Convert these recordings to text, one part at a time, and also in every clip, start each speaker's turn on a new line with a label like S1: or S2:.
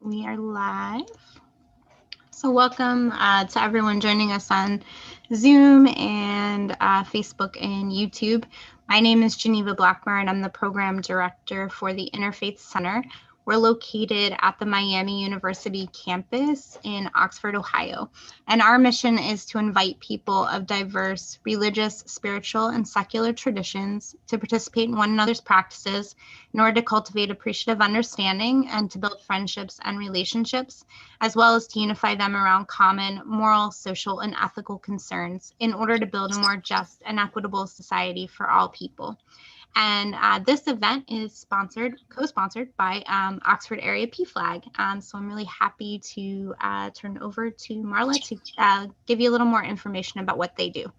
S1: We are live. So welcome to everyone joining us on Zoom and Facebook and YouTube. My name is Geneva Blackmer, and I'm the program director for the Interfaith Center. We're located at the Miami University campus in Oxford, Ohio. And our mission is to invite people of diverse religious, spiritual, and secular traditions to participate in one another's practices in order to cultivate appreciative understanding and to build friendships and relationships, as well as to unify them around common moral, social, and ethical concerns in order to build a more just and equitable society for all people. And this event is co-sponsored by Oxford area PFLAG. So I'm really happy to turn over to Marla to give you a little more information about what they do.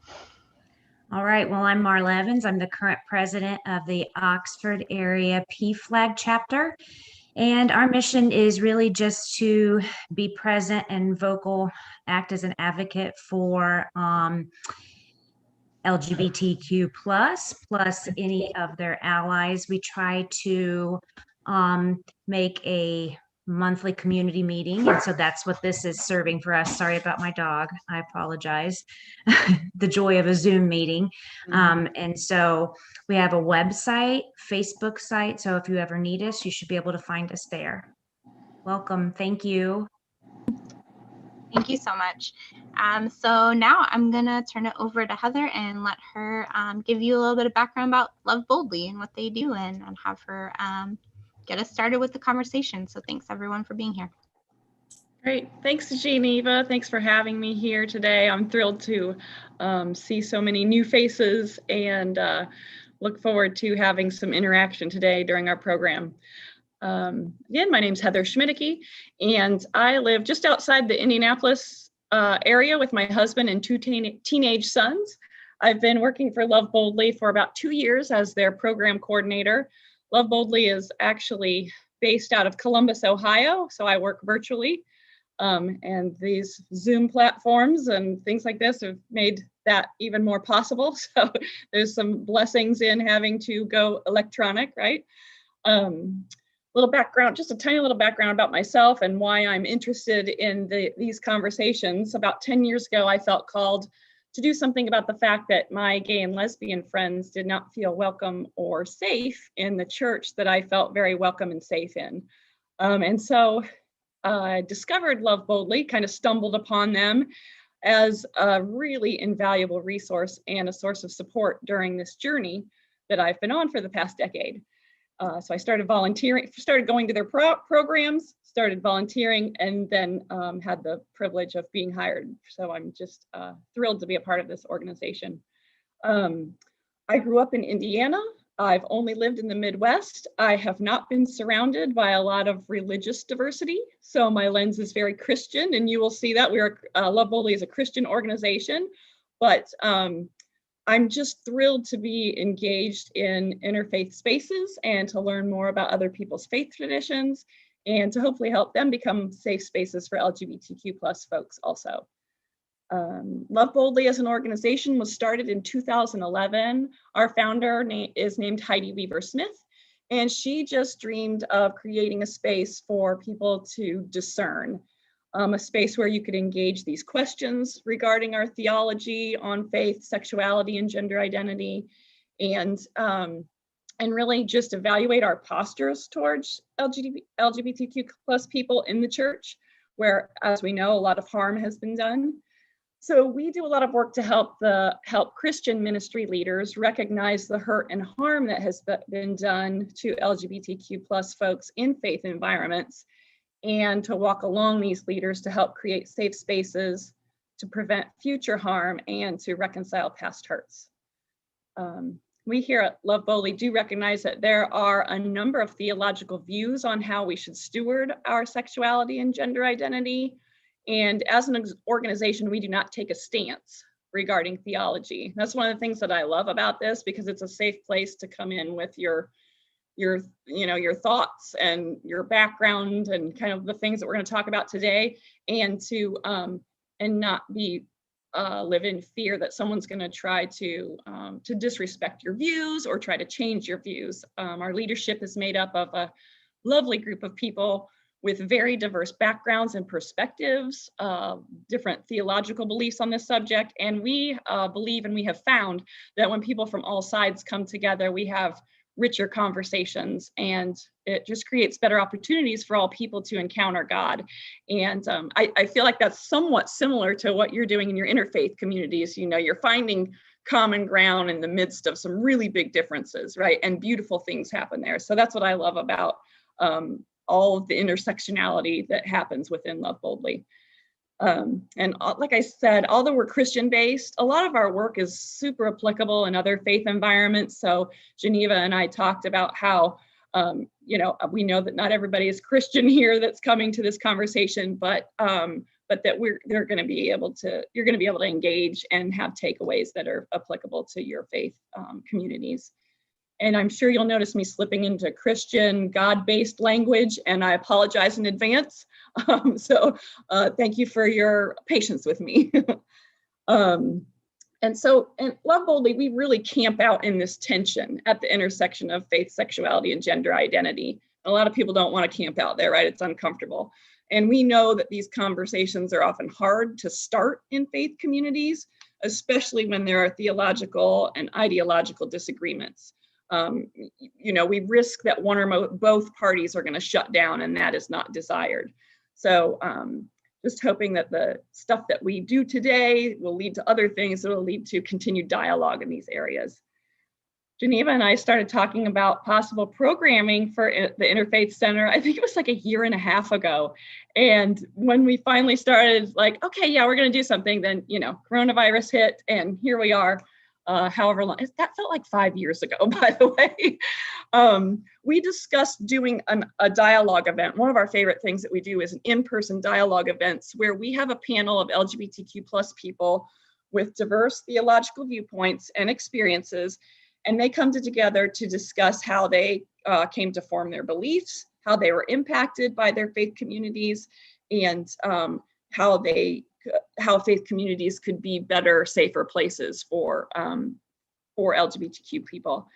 S2: All right, well, I'm Marla Evans. I'm the current president of the Oxford area PFLAG chapter. And our mission is really just to be present and vocal, act as an advocate for LGBTQ plus any of their allies. We try to make a monthly community meeting, and so that's what this is serving for us. Sorry about my dog, I apologize. The joy of a Zoom meeting. And so we have a website, Facebook site, so if you ever need us, you should be able to find us there. Welcome. Thank you.
S1: Thank you so much. So now I'm going to turn it over to Heather and let her give you a little bit of background about LOVEboldly and what they do, and have her get us started with the conversation. So thanks everyone for being here.
S3: Great. Thanks, Geneva. Thanks for having me here today. I'm thrilled to see so many new faces and look forward to having some interaction today during our program. Again, my name's Heather Schmiedicke, and I live just outside the Indianapolis area with my husband and two teenage sons. I've been working for LOVEboldly for about 2 years as their program coordinator. LOVEboldly is actually based out of Columbus, Ohio, so I work virtually. And these Zoom platforms and things like this have made that even more possible. So there's some blessings in having to go electronic, right? Little background, just a tiny little background about myself and why I'm interested in these conversations. About 10 years ago, I felt called to do something about the fact that my gay and lesbian friends did not feel welcome or safe in the church that I felt very welcome and safe in. And so I discovered LOVEboldly, kind of stumbled upon them as a really invaluable resource and a source of support during this journey that I've been on for the past decade. So I started volunteering, started going to their programs, started volunteering, and then had the privilege of being hired. So I'm just thrilled to be a part of this organization. I grew up in Indiana. I've only lived in the Midwest. I have not been surrounded by a lot of religious diversity. So my lens is very Christian, and you will see that LOVEboldly is a Christian organization, but I'm just thrilled to be engaged in interfaith spaces and to learn more about other people's faith traditions and to hopefully help them become safe spaces for LGBTQ plus folks also. LOVEboldly as an organization was started in 2011. Our founder is named Heidi Weaver Smith, and she just dreamed of creating a space for people to discern. A space where you could engage these questions regarding our theology on faith, sexuality, and gender identity, and really just evaluate our postures towards LGBTQ plus people in the church, where, as we know, a lot of harm has been done. So we do a lot of work to help Christian ministry leaders recognize the hurt and harm that has been done to LGBTQ plus folks in faith environments, and to walk along these leaders to help create safe spaces to prevent future harm and to reconcile past hurts. We here at LOVEboldly do recognize that there are a number of theological views on how we should steward our sexuality and gender identity. And as an organization, we do not take a stance regarding theology. That's one of the things that I love about this, because it's a safe place to come in with your thoughts and your background and kind of the things that we're going to talk about today, and to and not be live in fear that someone's going to try to disrespect your views or try to change your views. Our leadership is made up of a lovely group of people with very diverse backgrounds and perspectives, different theological beliefs on this subject. And we believe, and we have found, that when people from all sides come together, we have richer conversations, and it just creates better opportunities for all people to encounter God. And I feel like that's somewhat similar to what you're doing in your interfaith communities. You know, you're finding common ground in the midst of some really big differences, right? And beautiful things happen there. So that's what I love about all of the intersectionality that happens within Love Boldly. And like I said, although we're Christian-based, a lot of our work is super applicable in other faith environments. So Geneva and I talked about how, you know, we know that not everybody is Christian here that's coming to this conversation, but that you're going to be able to engage and have takeaways that are applicable to your faith communities. And I'm sure you'll notice me slipping into Christian, God-based language, and I apologize in advance. So thank you for your patience with me. And so in Love Boldly, we really camp out in this tension at the intersection of faith, sexuality, and gender identity. A lot of people don't want to camp out there, right? It's uncomfortable. And we know that these conversations are often hard to start in faith communities, especially when there are theological and ideological disagreements. You know, we risk that one or both parties are going to shut down, and that is not desired. So just hoping that the stuff that we do today will lead to other things that will lead to continued dialogue in these areas. Geneva and I started talking about possible programming for the Interfaith Center. I think it was like a year and a half ago. And when we finally started, like, okay, yeah, we're going to do something, then, you know, coronavirus hit, and here we are. However long, that felt like 5 years ago, by the way. We discussed doing a dialogue event. One of our favorite things that we do is an in-person dialogue events where we have a panel of LGBTQ plus people with diverse theological viewpoints and experiences, and they come together to discuss how they came to form their beliefs, how they were impacted by their faith communities, and how faith communities could be better, safer places for LGBTQ people.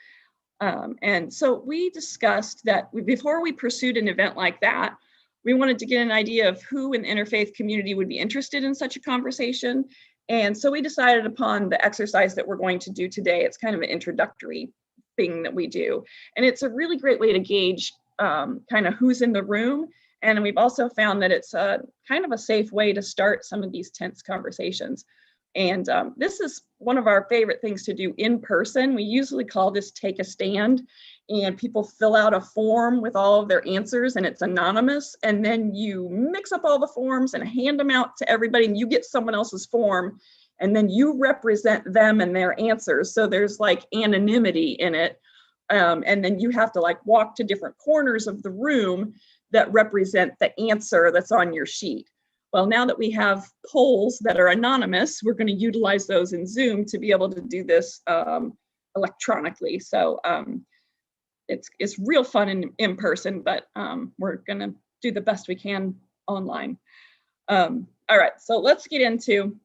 S3: And so we discussed that before we pursued an event like that, we wanted to get an idea of who in the interfaith community would be interested in such a conversation. And so we decided upon the exercise that we're going to do today. It's kind of an introductory thing that we do. And it's a really great way to gauge kind of who's in the room. And we've also found that it's a kind of a safe way to start some of these tense conversations. And this is one of our favorite things to do in person. We usually call this Take a Stand, and people fill out a form with all of their answers, and it's anonymous. And then you mix up all the forms and hand them out to everybody, and you get someone else's form, and then you represent them and their answers. So there's like anonymity in it. And then you have to like walk to different corners of the room that represent the answer that's on your sheet. Well, now that we have polls that are anonymous, we're going to utilize those in Zoom to be able to do this electronically. So it's real fun in person, but we're going to do the best we can online. All right, so let's get into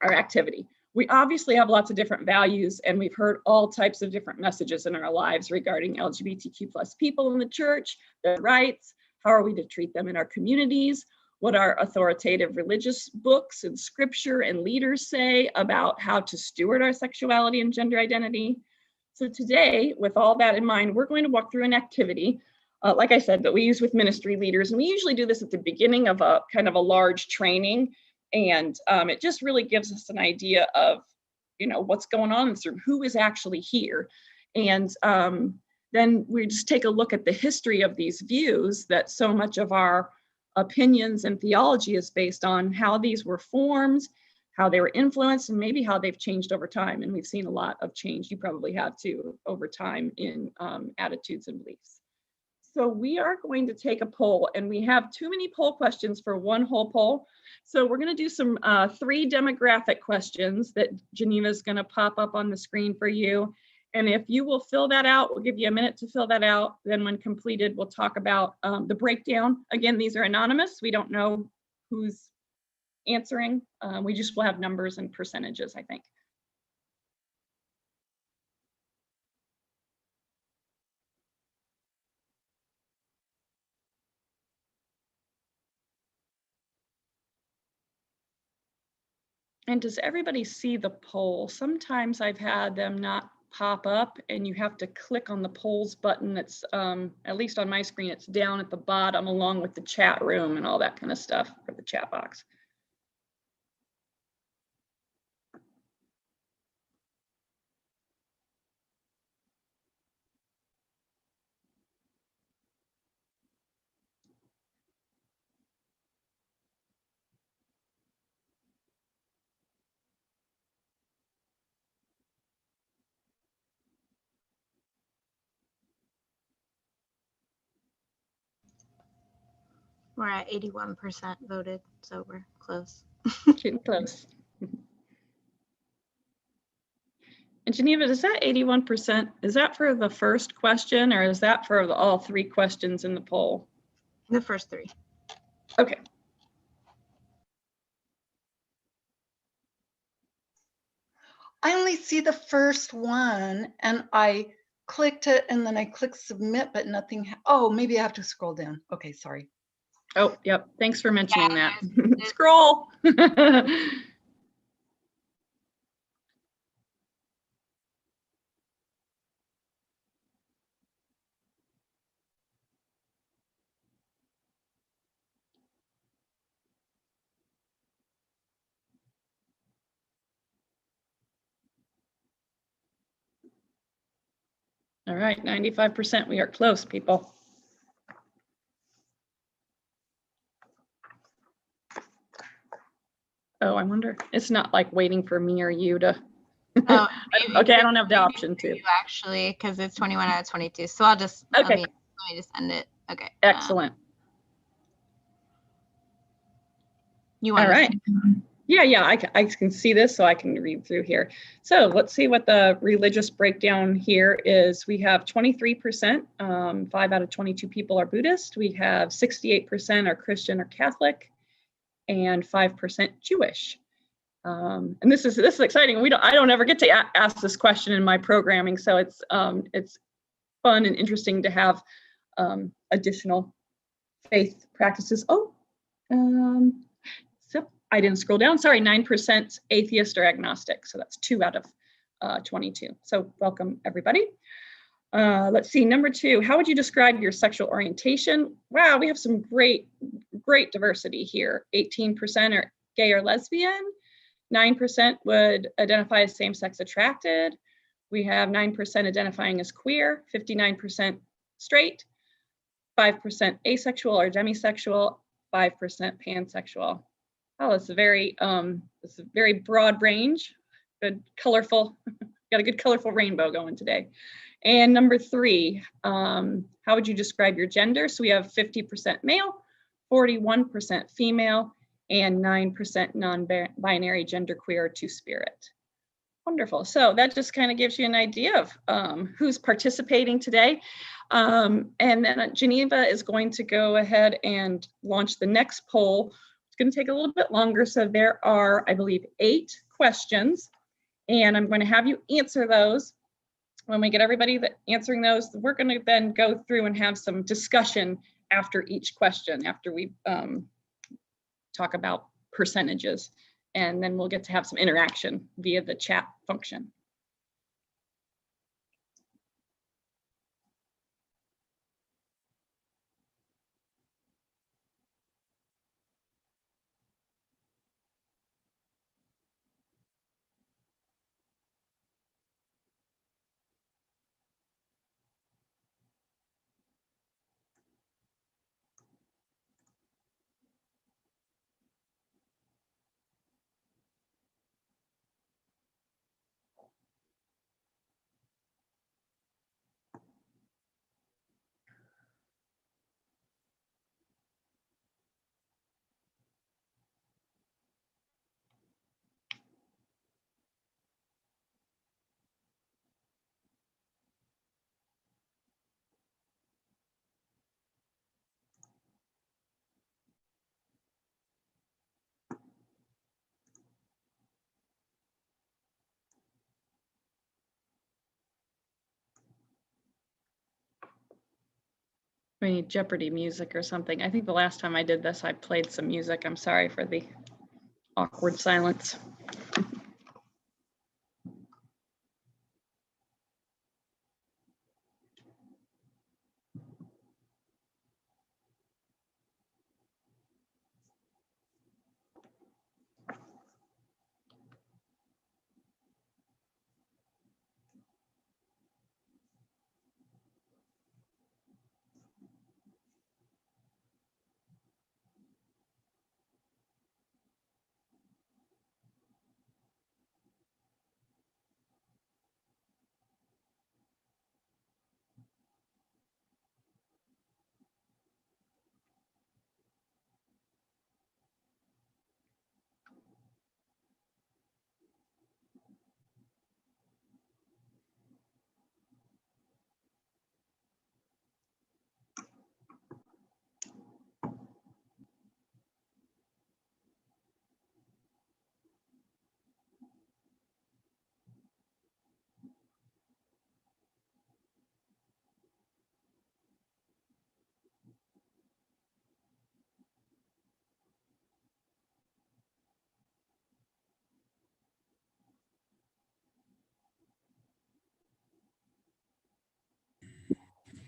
S3: our activity. We obviously have lots of different values, and we've heard all types of different messages in our lives regarding LGBTQ plus people in the church, their rights. How are we to treat them in our communities? What our authoritative religious books and scripture and leaders say about how to steward our sexuality and gender identity. So today, with all that in mind, we're going to walk through an activity, like I said, that we use with ministry leaders. And we usually do this at the beginning of a kind of a large training. And it just really gives us an idea of, you know, what's going on in this room, who is actually here. And then we just take a look at the history of these views that so much of our opinions and theology is based on, how these were formed, how they were influenced, and maybe how they've changed over time. And we've seen a lot of change, you probably have too, over time in attitudes and beliefs. So we are going to take a poll, and we have too many poll questions for one whole poll. So we're going to do some 3 demographic questions that Geneva is going to pop up on the screen for you. And if you will fill that out, we'll give you a minute to fill that out. Then when completed, we'll talk about the breakdown. Again, these are anonymous. We don't know who's answering. We just will have numbers and percentages, I think. And does everybody see the poll? Sometimes I've had them not pop up and you have to click on the polls button. It's, at least on my screen, it's down at the bottom along with the chat room and all that kind of stuff for the chat box.
S1: We're at 81% voted, so we're close.
S3: Getting close. And Geneva, is that 81%? Is that for the first question or is that for all 3 questions in the poll?
S1: The first 3.
S3: Okay.
S4: I only see the first one and I clicked it and then I clicked submit, but nothing. Oh, maybe I have to scroll down. Okay, sorry.
S3: Oh, yep. Thanks for mentioning that. Scroll. All right, 95%. We are close, people. Oh, I wonder. It's not like waiting for me or you to.
S1: Oh,
S3: okay, I don't have the option to.
S1: Actually, because it's 21 out of 22. So I'll just,
S3: okay.
S1: let me just end it. Okay.
S3: Excellent.
S1: You want
S3: All right. Yeah, I can see this, so I can read through here. So let's see what the religious breakdown here is. We have 23%, 5 out of 22 people are Buddhist. We have 68% are Christian or Catholic, and 5% Jewish. And this is exciting. I don't ever get to ask this question in my programming, so it's fun and interesting to have additional faith practices. Oh, so I didn't scroll down. Sorry, 9% atheist or agnostic. So that's 2 out of 22. So welcome everybody. Let's see, number 2, how would you describe your sexual orientation? Wow, we have some great diversity here. 18% are gay or lesbian. 9% would identify as same-sex attracted. We have 9% identifying as queer, 59% straight, 5% asexual or demisexual, 5% pansexual. Oh, it's a very broad range. Good, colorful, got a good colorful rainbow going today. And number 3, how would you describe your gender? So we have 50% male, 41% female, and 9% non-binary, genderqueer, or two-spirit. Wonderful. So that just kind of gives you an idea of who's participating today. And then Geneva is going to go ahead and launch the next poll. It's going to take a little bit longer. So there are, I believe, 8 questions, and I'm going to have you answer those. When we get everybody answering those, we're going to then go through and have some discussion after each question, after we talk about percentages, and then we'll get to have some interaction via the chat function. We need Jeopardy music or something. I think the last time I did this, I played some music. I'm sorry for the awkward silence.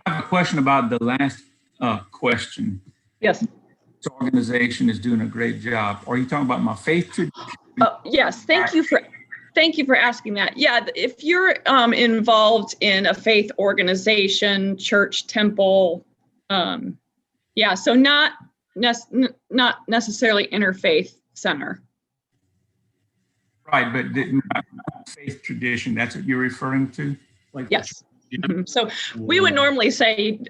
S5: I have a question about the last question.
S3: Yes.
S5: This organization is doing a great job. Are you talking about my faith tradition?
S3: Yes. Thank you for asking that. Yeah, if you're involved in a faith organization, church, temple, yeah, so not necessarily interfaith center.
S5: Right, but my faith tradition, that's what you're referring to? Like
S3: Yes. Mm-hmm. So we would normally say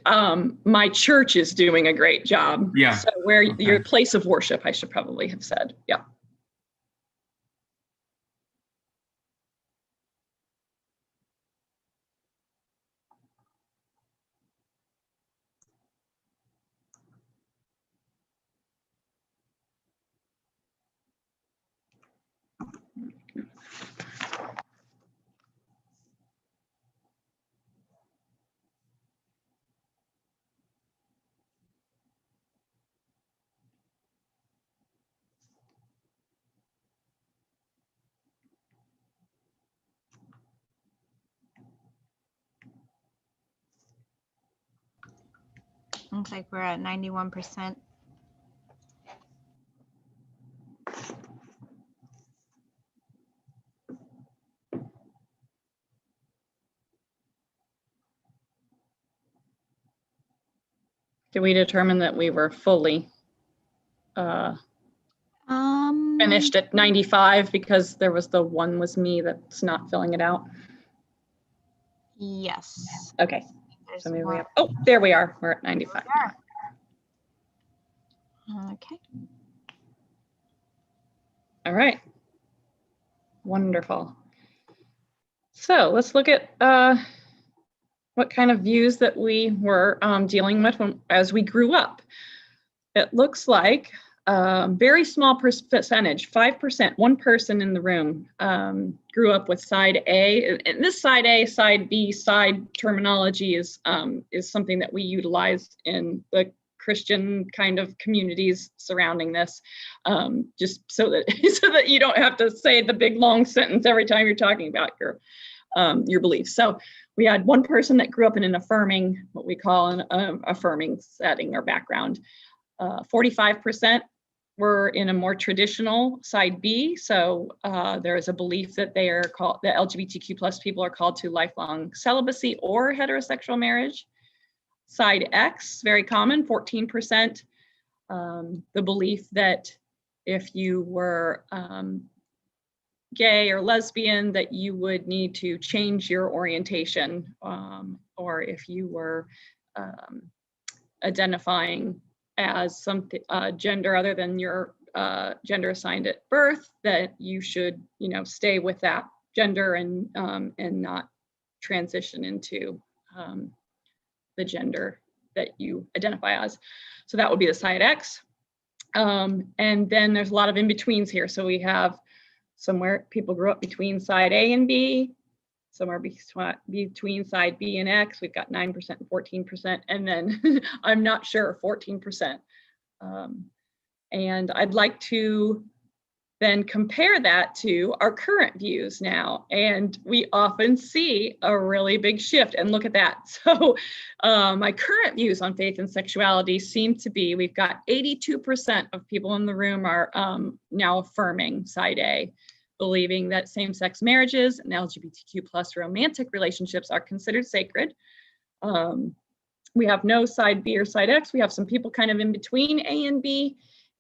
S3: my church is doing a great job.
S5: Yeah.
S3: So where your place of worship, I should probably have said. Yeah.
S1: Looks like we're at 91%.
S3: Did we determine that we were fully finished at 95 because there was the one was me that's not filling it out?
S1: Yes.
S3: Okay.
S1: There's
S3: So maybe we
S1: one.
S3: have, oh, there we are. We're at 95.
S1: Okay.
S3: All right. Wonderful. So let's look at what kind of views that we were dealing with as we grew up. It looks like very small percentage, 5%, one person in the room grew up with side A. And this side A, side B, side terminology is something that we utilize in the Christian kind of communities surrounding this, just so that you don't have to say the big long sentence every time you're talking about your beliefs. So we had one person that grew up in an affirming, what we call an affirming setting or background. 45% were in a more traditional side B. So there is a belief that they are called, the LGBTQ plus people are called to lifelong celibacy or heterosexual marriage. Side X, very common, 14%. The belief that if you were gay or lesbian, that you would need to change your orientation, or if you were identifying as something gender other than your gender assigned at birth, that you should, stay with that gender and not transition into the gender that you identify as. So that would be the side X. And then there's a lot of in-betweens here. So we have somewhere people grew up between side A and B, somewhere between side B and X. We've got 9% and 14%, and then I'm not sure, 14%. And I'd like to then compare that to our current views now. And we often see a really big shift, and look at that. So my current views on faith and sexuality seem to be, we've got 82% of people in the room are now affirming side A, believing that same-sex marriages and LGBTQ plus romantic relationships are considered sacred. We have no side B or side X. We have some people kind of in between A and B,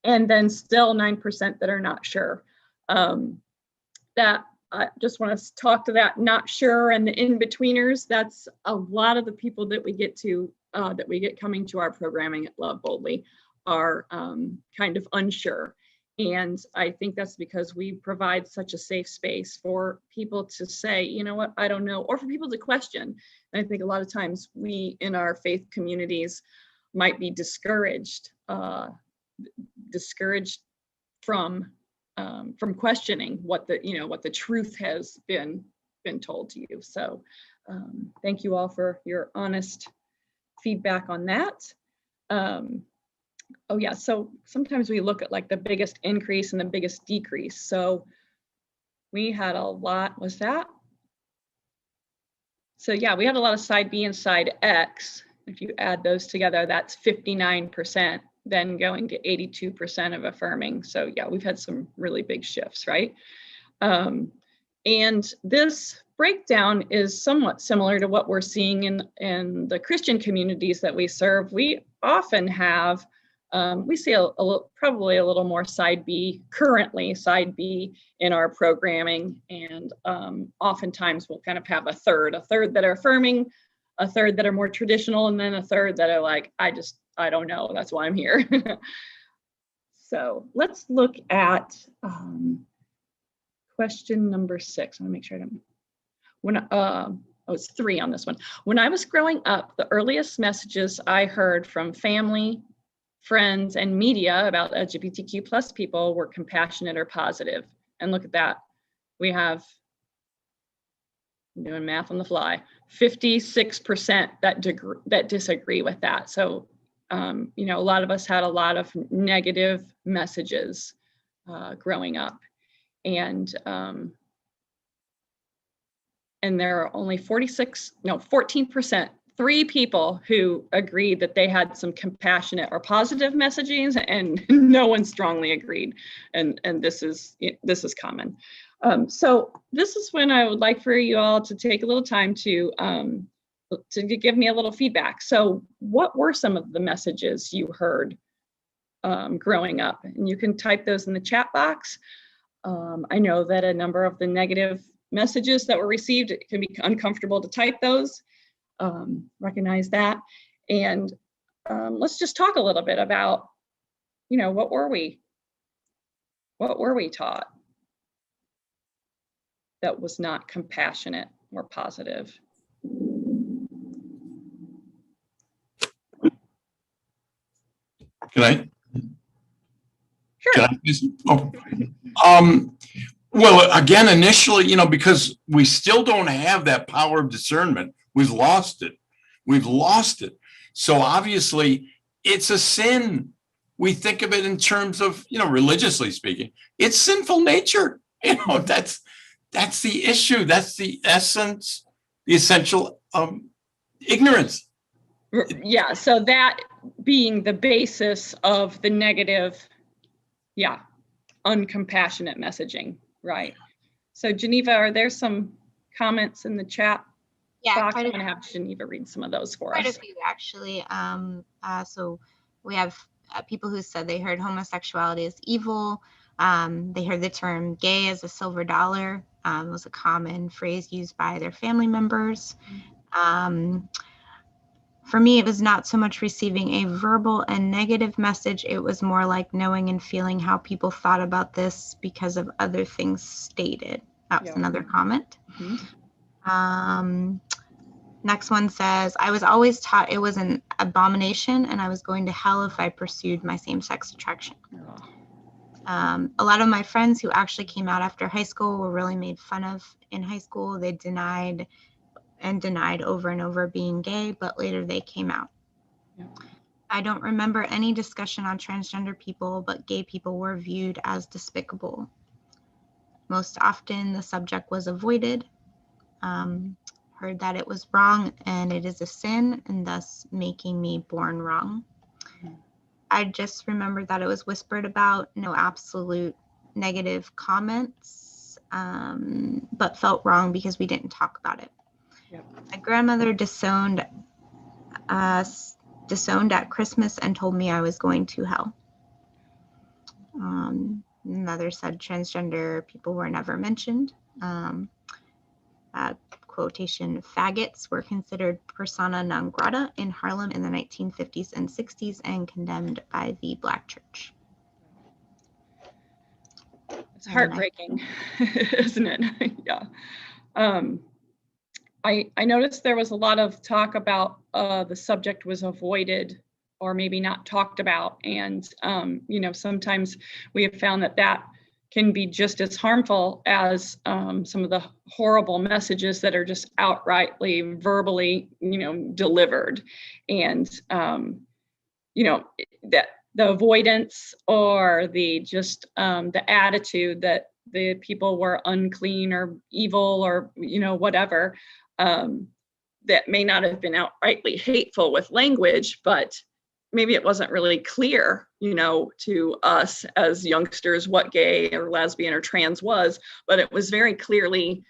S3: and then still 9% that are not sure. That I just want to talk to that not sure and the in-betweeners. That's a lot of the people that we get to, that we get coming to our programming at LOVEboldly are kind of unsure. And I think that's because we provide such a safe space for people to say, you know what, I don't know, or for people to question. And I think a lot of times we in our faith communities might be discouraged from questioning what the truth has been told to you. So thank you all for your honest feedback on that. Oh yeah, so sometimes we look at like the biggest increase and the biggest decrease. So we had a lot, was that? So yeah, we had a lot of side B and side X. If you add those together, that's 59%, then going to 82% of affirming. So yeah, we've had some really big shifts, right? And this breakdown is somewhat similar to what we're seeing in the Christian communities that we serve. We often have, we see probably a little more side B, currently side B in our programming. And oftentimes we'll kind of have a third that are affirming, a third that are more traditional, and then a third that are like, I don't know, that's why I'm here. So let's look at question number 6. I want to make sure it's 3 on this one. When I was growing up, the earliest messages I heard from family, friends, and media about LGBTQ plus people were compassionate or positive. And look at that. We have, doing math on the fly, 56% that disagree with that. So, a lot of us had a lot of negative messages growing up. And there are only 14%, 3 people who agreed that they had some compassionate or positive messaging, and no one strongly agreed. And this is common. So this is when I would like for you all to take a little time to give me a little feedback. So what were some of the messages you heard growing up? And you can type those in the chat box. I know that a number of the negative messages that were received, it can be uncomfortable to type those, recognize that. And let's just talk a little bit about, what were we taught that was not compassionate or positive?
S6: Can I?
S3: Sure.
S6: Can I? Well, again, initially, because we still don't have that power of discernment. We've lost it. So obviously, it's a sin. We think of it in terms of, religiously speaking, it's sinful nature. That's the issue. That's the essence, the essential ignorance.
S3: Yeah. So that being the basis of the negative, uncompassionate messaging. Right. So Geneva, are there some comments in the chat box? I'm going to have Geneva read some of those for us.
S1: Quite a few, actually. So we have people who said they heard homosexuality as evil. They heard the term gay as a silver dollar. Was a common phrase used by their family members. For me, it was not so much receiving a verbal and negative message. It was more like knowing and feeling how people thought about this because of other things stated. That was another comment. Mm-hmm. Next one says, I was always taught it was an abomination and I was going to hell if I pursued my same-sex attraction. A lot of my friends who actually came out after high school were really made fun of in high school. They denied over and over being gay, but later they came out. Yeah. I don't remember any discussion on transgender people, but gay people were viewed as despicable. Most often the subject was avoided. Heard that it was wrong and it is a sin and thus making me born wrong. Mm-hmm. I just remember that it was whispered about, no absolute negative comments, but felt wrong because we didn't talk about it. Yep. My grandmother disowned at Christmas and told me I was going to hell. Another said transgender people were never mentioned. Quotation, faggots were considered persona non grata in Harlem in the 1950s and 60s and condemned by the Black church.
S3: It's heartbreaking, isn't it? Yeah. I noticed there was a lot of talk about the subject was avoided or maybe not talked about. And, sometimes we have found that can be just as harmful as some of the horrible messages that are just outrightly verbally, delivered. And, that the avoidance or the attitude that the people were unclean or evil or, whatever, that may not have been outrightly hateful with language, but maybe it wasn't really clear, to us as youngsters what gay or lesbian or trans was, but it was very clearly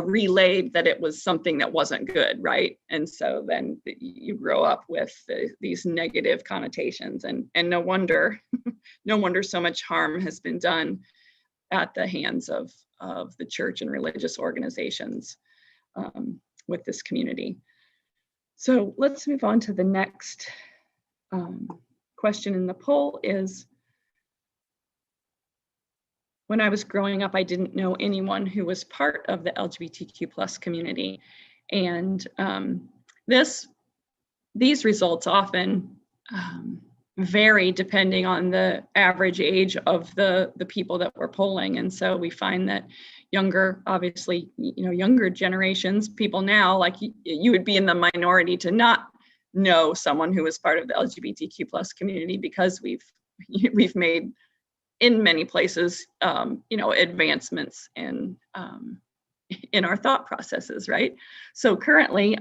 S3: relayed that it was something that wasn't good, right? And so then you grow up with these negative connotations, and no wonder so much harm has been done at the hands of the church and religious organizations with this community. So let's move on to the next question in the poll is, when I was growing up, I didn't know anyone who was part of the LGBTQ plus community. And these results often vary depending on the average age of the people that we're polling. And so we find that younger generations, people now, like you would be in the minority to not know someone who is part of the LGBTQ plus community, because we've made in many places advancements in our thought processes, right? So currently,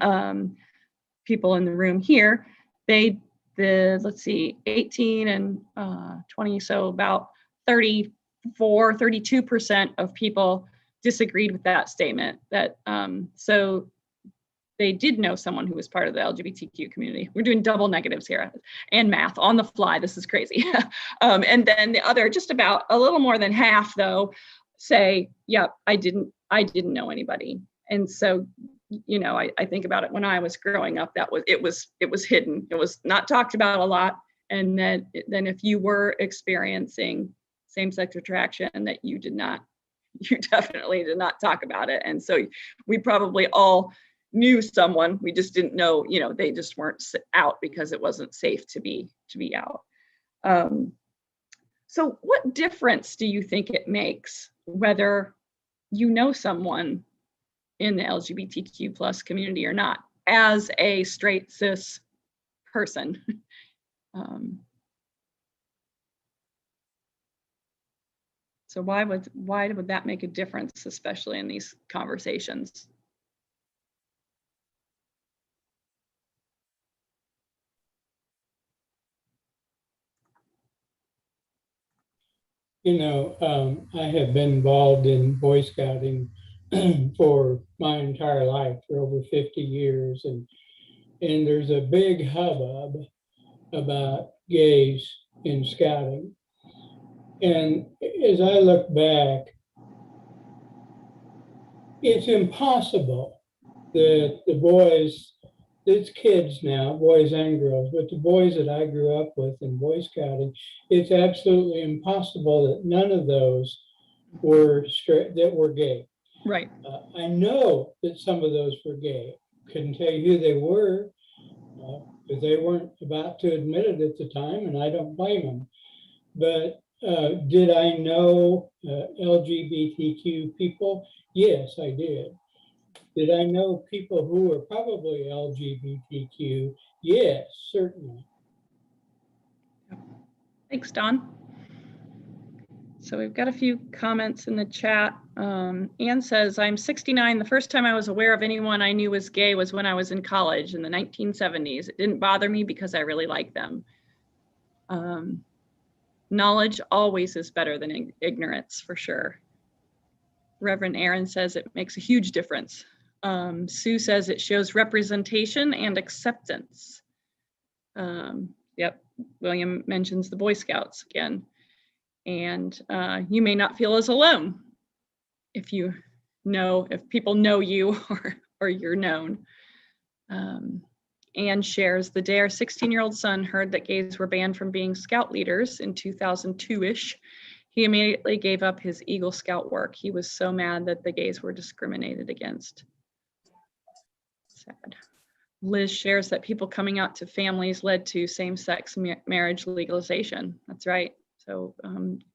S3: people in the room here, let's see, 18 and 20, so about 32% of people disagreed with that statement. So they did know someone who was part of the LGBTQ community. We're doing double negatives here and math on the fly. This is crazy. And then the other, just about a little more than half though, say, yeah, I didn't know anybody. And so, I think about it when I was growing up, it was hidden. It was not talked about a lot. And then if you were experiencing same-sex attraction, that you definitely did not talk about it. And so we probably all knew someone, we just didn't know, they just weren't out because it wasn't safe to be out. So what difference do you think it makes whether you know someone in the LGBTQ plus community or not, as a straight cis person? So why would that make a difference, especially in these conversations?
S7: I have been involved in Boy Scouting for my entire life, for over 50 years. And there's a big hubbub about gays in Scouting. And as I look back, it's impossible that the boys, it's kids now, boys and girls, but the boys that I grew up with in Boy Scouting, it's absolutely impossible that none of those were straight, that were gay.
S3: Right.
S7: I know that some of those were gay. Couldn't tell you who they were, because they weren't about to admit it at the time, and I don't blame them. But did I know LGBTQ people? Yes, I did. Did I know people who were probably LGBTQ? Yes, certainly.
S3: Thanks, Don. So we've got a few comments in the chat. Anne says, I'm 69. The first time I was aware of anyone I knew was gay was when I was in college in the 1970s. It didn't bother me because I really liked them. Knowledge always is better than ignorance, for sure. Reverend Aaron says it makes a huge difference. Sue says it shows representation and acceptance. Yep, William mentions the Boy Scouts again. And you may not feel as alone if people know you or you're known. Anne shares, the day our 16-year-old son heard that gays were banned from being scout leaders in 2002-ish, he immediately gave up his Eagle Scout work. He was so mad that the gays were discriminated against. Sad. Liz shares that people coming out to families led to same-sex marriage legalization. That's right. So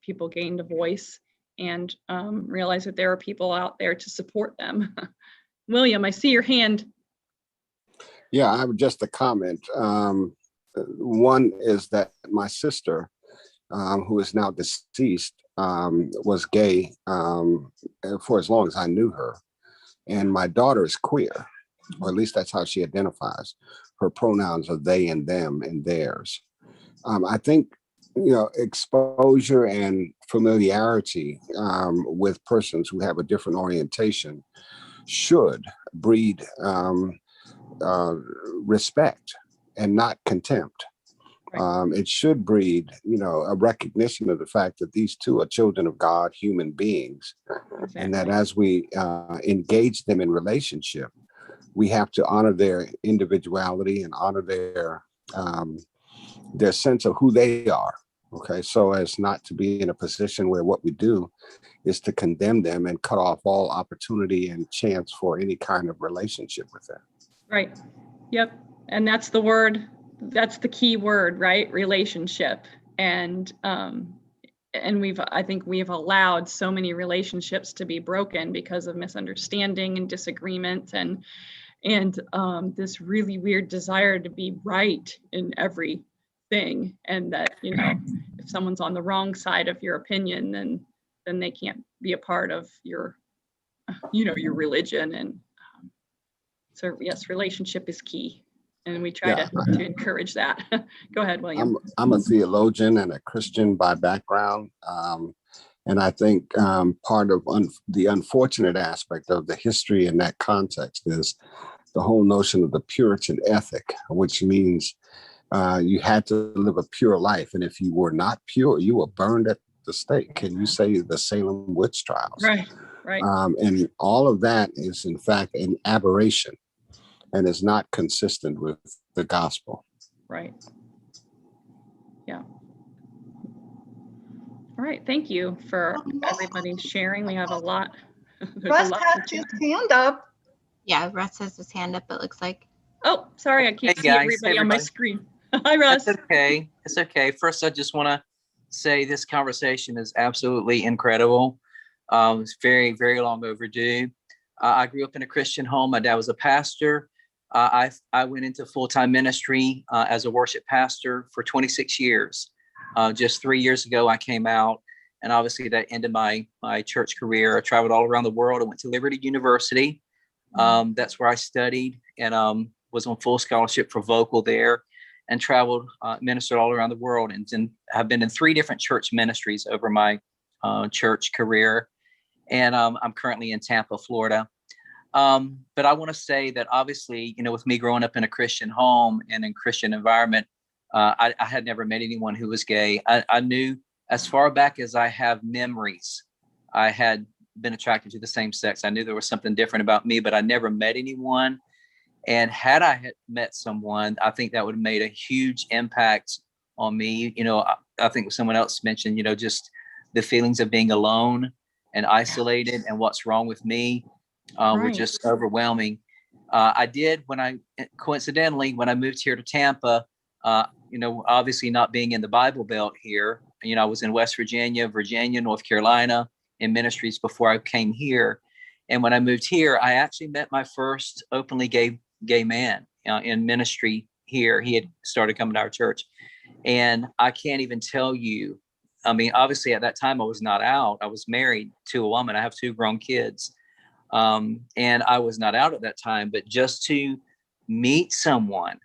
S3: people gained a voice and realized that there are people out there to support them. William, I see your hand.
S8: Yeah, I have just a comment. One is that my sister, who is now deceased, was gay for as long as I knew her. And my daughter is queer. or at least that's how she identifies. Her pronouns are they and them and theirs. I think, exposure and familiarity with persons who have a different orientation should breed respect and not contempt. It should breed, a recognition of the fact that these two are children of God, human beings, and that as we engage them in relationship, we have to honor their individuality and honor their sense of who they are. Okay, so as not to be in a position where what we do is to condemn them and cut off all opportunity and chance for any kind of relationship with them.
S3: Right. Yep. And that's the word. That's the key word, right? Relationship. And I think we've allowed so many relationships to be broken because of misunderstanding and disagreement and this really weird desire to be right in everything. And that, if someone's on the wrong side of your opinion, then they can't be a part of your, your religion. And so yes, relationship is key. And we try to encourage that. Go ahead, William.
S8: I'm a theologian and a Christian by background. And I think part of the unfortunate aspect of the history in that context is the whole notion of the Puritan ethic, which means you had to live a pure life. And if you were not pure, you were burned at the stake. Can you say the Salem witch trials?
S3: Right.
S8: And all of that is, in fact, an aberration and is not consistent with the gospel.
S3: Right. Yeah. All right. Thank you for everybody sharing. We have a lot.
S4: Russ has his hand up.
S1: Yeah, Russ has his hand up, it looks like.
S3: Oh, sorry. I can't see everybody on my screen. Hi, Russ.
S9: That's okay. It's okay. First, I just want to say this conversation is absolutely incredible. It's very, very long overdue. I grew up in a Christian home. My dad was a pastor. I went into full-time ministry as a worship pastor for 26 years. Just 3 years ago, I came out, and obviously that ended my church career. I traveled all around the world. I went to Liberty University. That's where I studied and was on full scholarship for vocal there, and traveled, ministered all around the world, and have been in 3 different church ministries over my church career. And I'm currently in Tampa, Florida. But I want to say that obviously, with me growing up in a Christian home and in Christian environment, I had never met anyone who was gay. I knew as far back as I have memories, I had been attracted to the same sex. I knew there was something different about me, but I never met anyone. And had I met someone, I think that would have made a huge impact on me. I think someone else mentioned, just the feelings of being alone and isolated and what's wrong with me. Were just overwhelming. I did coincidentally, when I moved here to Tampa, obviously not being in the Bible Belt here, I was in West Virginia, North Carolina in ministries before I came here. And when I moved here, I actually met my first openly gay man in ministry here. He had started coming to our church. And I can't even tell you, obviously at that time I was not out. I was married to a woman. I have 2 grown kids. And I was not out at that time, but just to meet someone,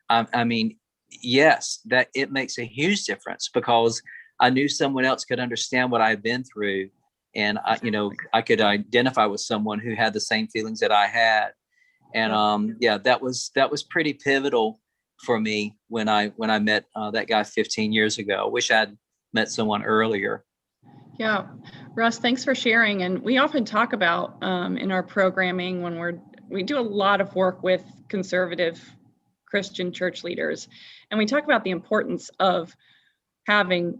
S9: yes, that it makes a huge difference, because I knew someone else could understand what I've been through. And I could identify with someone who had the same feelings that I had. And that was pretty pivotal for me when I met that guy 15 years ago. I wish I'd met someone earlier.
S3: Yeah, Russ, thanks for sharing. And we often talk about in our programming when we do a lot of work with conservative Christian church leaders, and we talk about the importance of having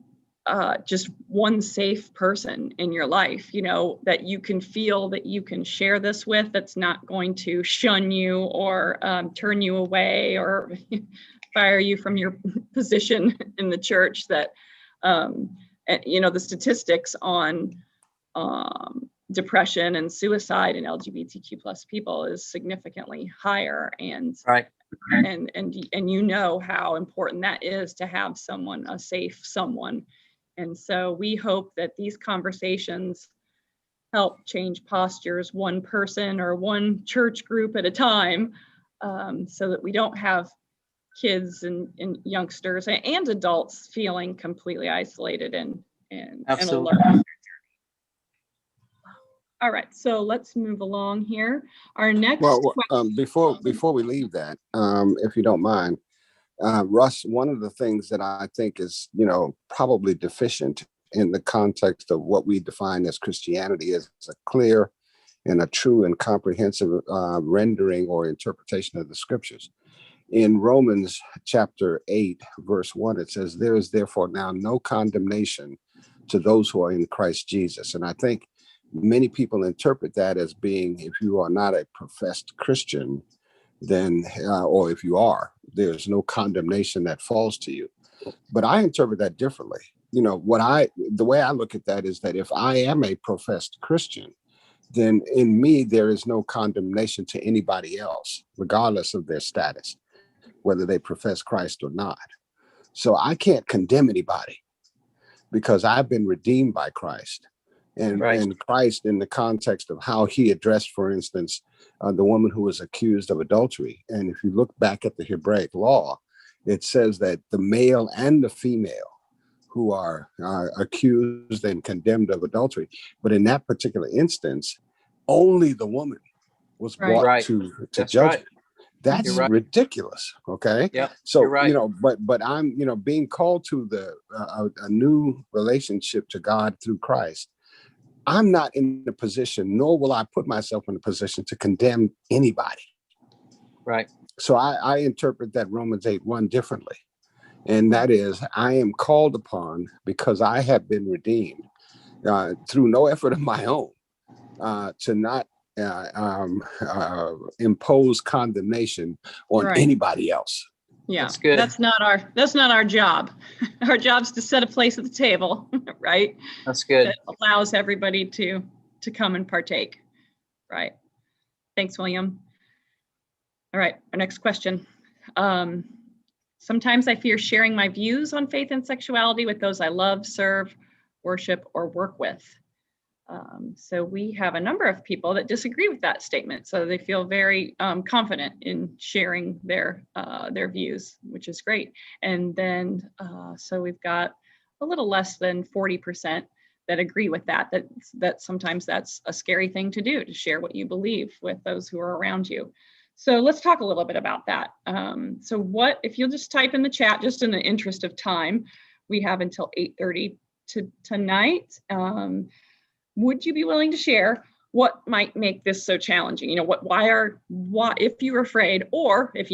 S3: just one safe person in your life, that you can feel that you can share this with, that's not going to shun you or turn you away or fire you from your position in the church. That the statistics on depression and suicide in LGBTQ plus people is significantly higher, and
S9: right.
S3: And how important that is to have someone, a safe someone. And so we hope that these conversations help change postures, one person or one church group at a time, so that we don't have kids and youngsters and adults feeling completely isolated and
S9: Absolutely.
S3: alone. All right, so let's move along here. Our next question.
S8: Before we leave that, if you don't mind, Russ, one of the things that I think is, probably deficient in the context of what we define as Christianity is a clear and a true and comprehensive rendering or interpretation of the scriptures. In Romans chapter 8, verse 1, it says, "There is therefore now no condemnation to those who are in Christ Jesus." And I think many people interpret that as being, if you are not a professed Christian, then, or if you are, there's no condemnation that falls to you. But I interpret that differently. The way I look at that is that if I am a professed Christian, then in me, there is no condemnation to anybody else, regardless of their status, whether they profess Christ or not. So I can't condemn anybody because I've been redeemed by Christ. And,
S9: Right.
S8: and Christ, in the context of how he addressed, for instance, the woman who was accused of adultery. And if you look back at the Hebraic law, it says that the male and the female who are accused and condemned of adultery, but in that particular instance, only the woman was brought
S9: Right.
S8: to
S9: That's
S8: judgment.
S9: right.
S8: That's
S9: You're right.
S8: ridiculous. Okay.
S9: Yep.
S8: So,
S9: You're right.
S8: but I'm, being called to a new relationship to God through Christ. I'm not in the position, nor will I put myself in a position to condemn anybody.
S9: Right.
S8: So I interpret that Romans 8:1 differently. And that is, I am called upon because I have been redeemed through no effort of my own to not impose condemnation on
S3: Right.
S8: anybody else.
S3: Yeah,
S9: That's good.
S3: That's not our job. Our job's to set a place at the table, right?
S9: That's good.
S3: That allows everybody to come and partake, right? Thanks, William. All right, our next question. Sometimes I fear sharing my views on faith and sexuality with those I love, serve, worship, or work with. So we have a number of people that disagree with that statement. So they feel very confident in sharing their views, which is great. And then, so we've got a little less than 40% that agree with that sometimes that's a scary thing to do, to share what you believe with those who are around you. So let's talk a little bit about that. So what, if you'll just type in the chat, just in the interest of time, we have until 8:30 tonight. Would you be willing to share what might make this so challenging? Why, if you're afraid, or if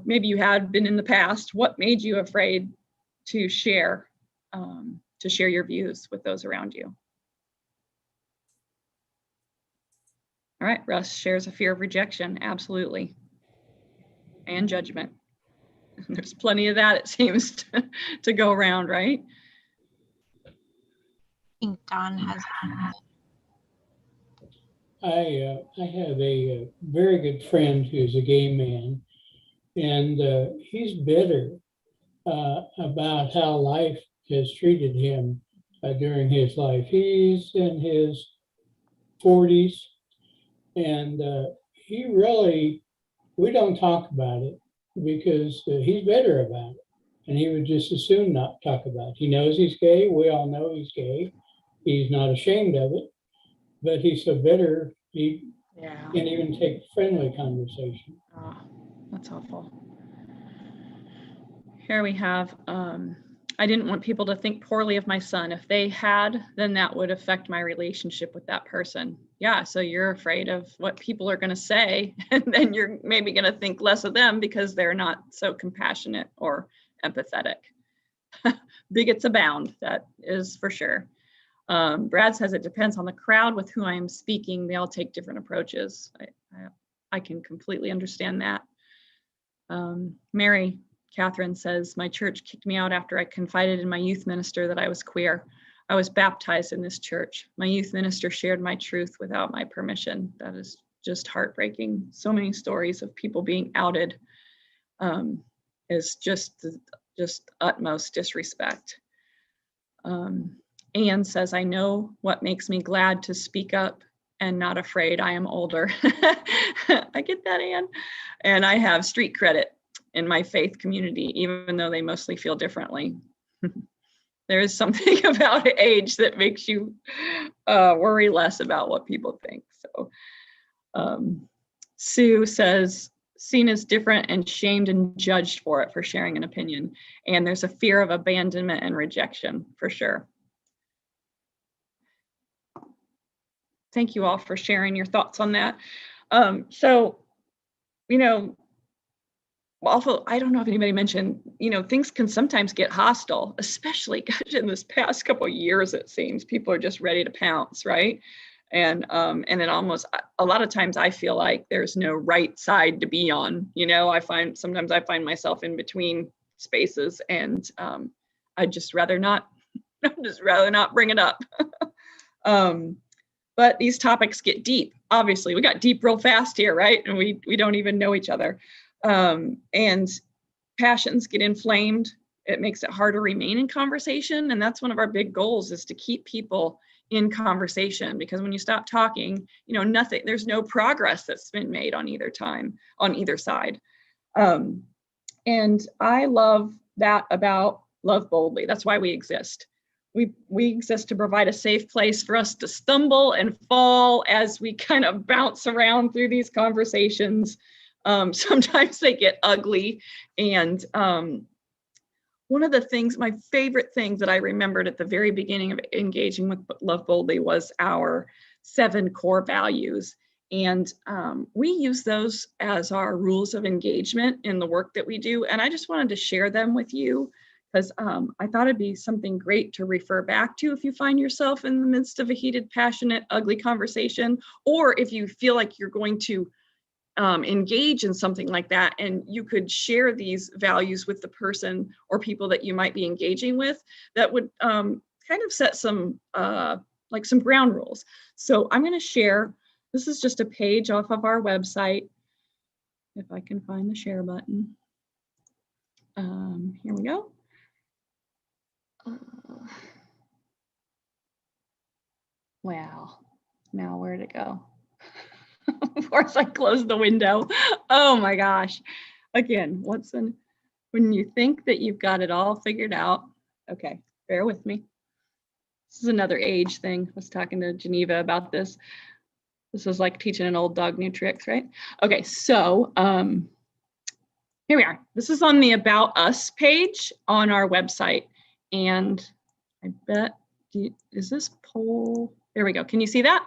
S3: maybe you had been in the past, what made you afraid to share your views with those around you? All right, Russ shares a fear of rejection, absolutely, and judgment. There's plenty of that, it seems, to go around, right?
S1: I think Don has.
S7: I have a very good friend who's a gay man, and he's bitter about how life has treated him during his life. He's in his 40s, and we don't talk about it because he's bitter about it, and he would just as soon not talk about it. He knows he's gay. We all know he's gay. He's not ashamed of it. But he's so bitter, he can't even take friendly conversation.
S3: Oh, that's awful. Here we have, I didn't want people to think poorly of my son. If they had, then that would affect my relationship with that person. Yeah, so you're afraid of what people are going to say, and then you're maybe going to think less of them because they're not so compassionate or empathetic. Bigots abound, that is for sure. Brad says it depends on the crowd with who I am speaking. They all take different approaches. I can completely understand that. Mary Catherine says, my church kicked me out after I confided in my youth minister that I was queer. I was baptized in this church. My youth minister shared my truth without my permission. That is just heartbreaking. So many stories of people being outed is just utmost disrespect. Anne says, I know what makes me glad to speak up and not afraid. I am older. I get that, Anne. And I have street credit in my faith community, even though they mostly feel differently. There is something about age that makes you worry less about what people think. So Sue says, seen as different and shamed and judged for it, for sharing an opinion. And there's a fear of abandonment and rejection, for sure. Thank you all for sharing your thoughts on that. So, you know, also, I don't know if anybody mentioned, you know, things can sometimes get hostile, especially in this past couple of years, it seems. People are just ready to pounce, right? And it almost, a lot of times I feel like there's no right side to be on. You know, sometimes I find myself in between spaces, and I'd just rather not bring it up. But these topics get deep. Obviously, we got deep real fast here, right? And we don't even know each other. And passions get inflamed. It makes it hard to remain in conversation. And that's one of our big goals, is to keep people in conversation, because when you stop talking, you know, there's no progress that's been made on either side. And I love that about Love Boldly. That's why we exist. We exist to provide a safe place for us to stumble and fall as we kind of bounce around through these conversations. Sometimes they get ugly. And one of the things, my favorite things that I remembered at the very beginning of engaging with Love Boldly was our 7 core values. And we use those as our rules of engagement in the work that we do. And I just wanted to share them with you, because I thought it'd be something great to refer back to if you find yourself in the midst of a heated, passionate, ugly conversation, or if you feel like you're going to engage in something like that, and you could share these values with the person or people that you might be engaging with, that would kind of set some some ground rules. So I'm going to share, this is just a page off of our website, if I can find the share button. Here we go. Wow, now where'd it go? Of course, I closed the window. Oh my gosh. Again, when you think that you've got it all figured out. Okay, bear with me. This is another age thing. I was talking to Geneva about this. This is like teaching an old dog new tricks, right? Okay, so here we are. This is on the About Us page on our website. And I bet, is this poll? There we go. Can you see that?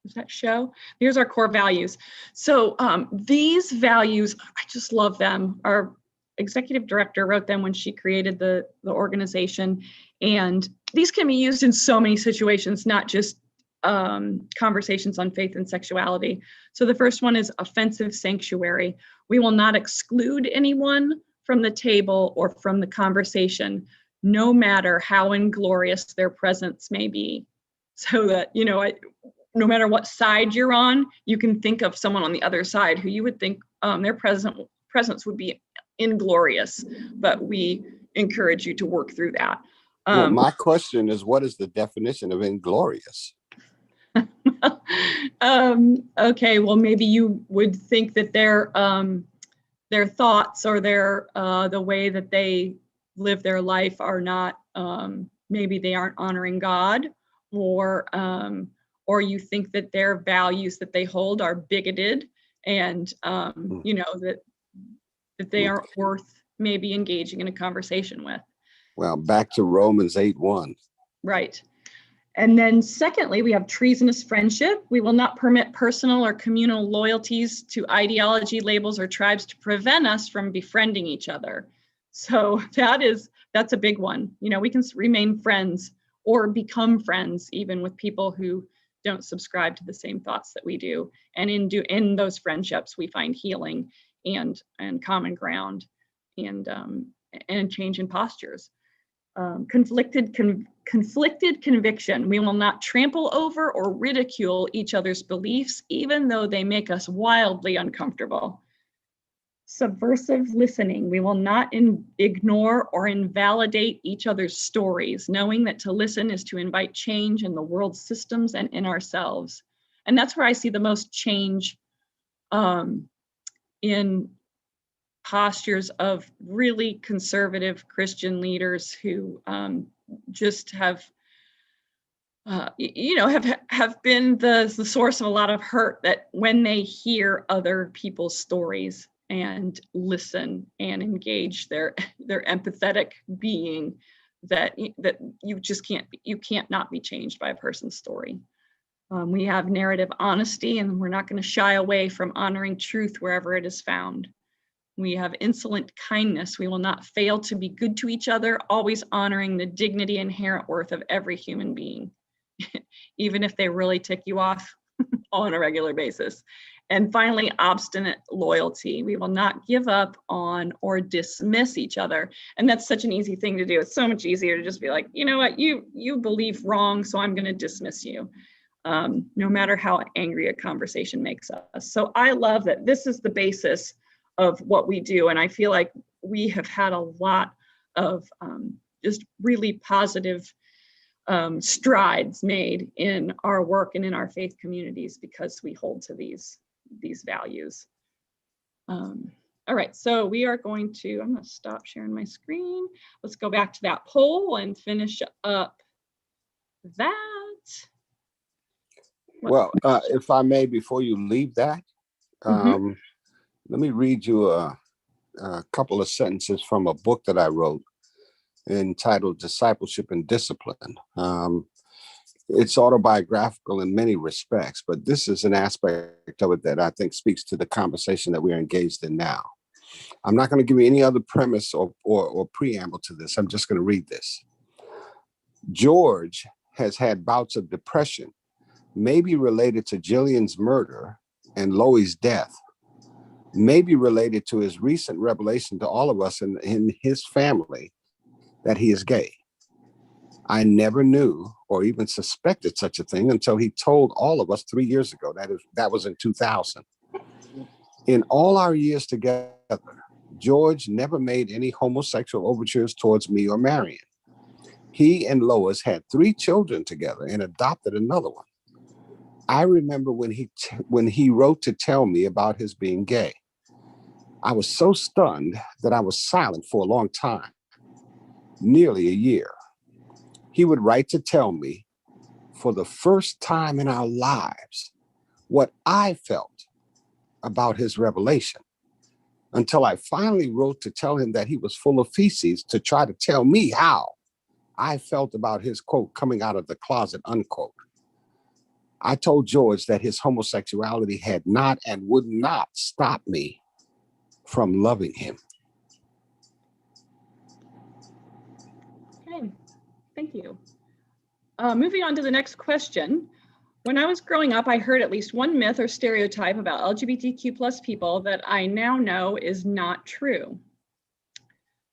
S3: Does that show? Here's our core values. So these values, I just love them. Our executive director wrote them when she created the organization. And these can be used in so many situations, not just conversations on faith and sexuality. So the first one is offensive sanctuary. We will not exclude anyone from the table or from the conversation, no matter how inglorious their presence may be. So that, you know, no matter what side you're on, you can think of someone on the other side who you would think their presence would be inglorious, but we encourage you to work through that.
S8: Well, my question is, what is the definition of inglorious?
S3: Okay, well, maybe you would think that their thoughts or the way that they live their life are not, maybe they aren't honoring God, or you think that their values that they hold are bigoted, and you know, that they aren't worth maybe engaging in a conversation with.
S8: Well, back to Romans 8:1.
S3: Right. And then secondly, we have treasonous friendship. We will not permit personal or communal loyalties to ideology, labels, or tribes to prevent us from befriending each other. So that's a big one. You know, we can remain friends or become friends even with people who don't subscribe to the same thoughts that we do. And in those friendships, we find healing and common ground and change in postures. Conflicted conviction. We will not trample over or ridicule each other's beliefs, even though they make us wildly uncomfortable. Subversive listening. We will not ignore or invalidate each other's stories, knowing that to listen is to invite change in the world's systems and in ourselves. And that's where I see the most change in postures of really conservative Christian leaders who just have, have been the source of a lot of hurt, that when they hear other people's stories and listen and engage their empathetic being, that you just can't not be changed by a person's story. We have narrative honesty, and we're not going to shy away from honoring truth wherever it is found. We have insolent kindness. We will not fail to be good to each other, always honoring the dignity and inherent worth of every human being, even if they really tick you off on a regular basis. And finally, obstinate loyalty. We will not give up on or dismiss each other. And that's such an easy thing to do. It's so much easier to just be like, you know what, you believe wrong, so I'm going to dismiss you, no matter how angry a conversation makes us. So I love that this is the basis of what we do. And I feel like we have had a lot of just really positive strides made in our work and in our faith communities because we hold to these values. All right, so we are going to, I'm going to stop sharing my screen. Let's go back to that poll and finish up that.
S8: Well, if I may, before you leave that, let me read you a couple of sentences from a book that I wrote entitled Discipleship and Discipline. It's autobiographical in many respects, but this is an aspect of it that I think speaks to the conversation that we're engaged in now. I'm not going to give you any other premise or preamble to this. I'm just going to read this. George has had bouts of depression, maybe related to Jillian's murder and Loie's death, maybe related to his recent revelation to all of us in his family that he is gay. I never knew or even suspected such a thing until he told all of us 3 years ago. That was in 2000. In all our years together, George never made any homosexual overtures towards me or Marion. He and Lois had 3 children together and adopted another one. I remember when he wrote to tell me about his being gay. I was so stunned that I was silent for a long time, nearly a year. He would write to tell me, for the first time in our lives, what I felt about his revelation, until I finally wrote to tell him that he was full of feces to try to tell me how I felt about his, quote, coming out of the closet, unquote. I told George that his homosexuality had not and would not stop me from loving him.
S3: Okay, thank you. Moving on to the next question. When I was growing up, I heard at least one myth or stereotype about LGBTQ plus people that I now know is not true.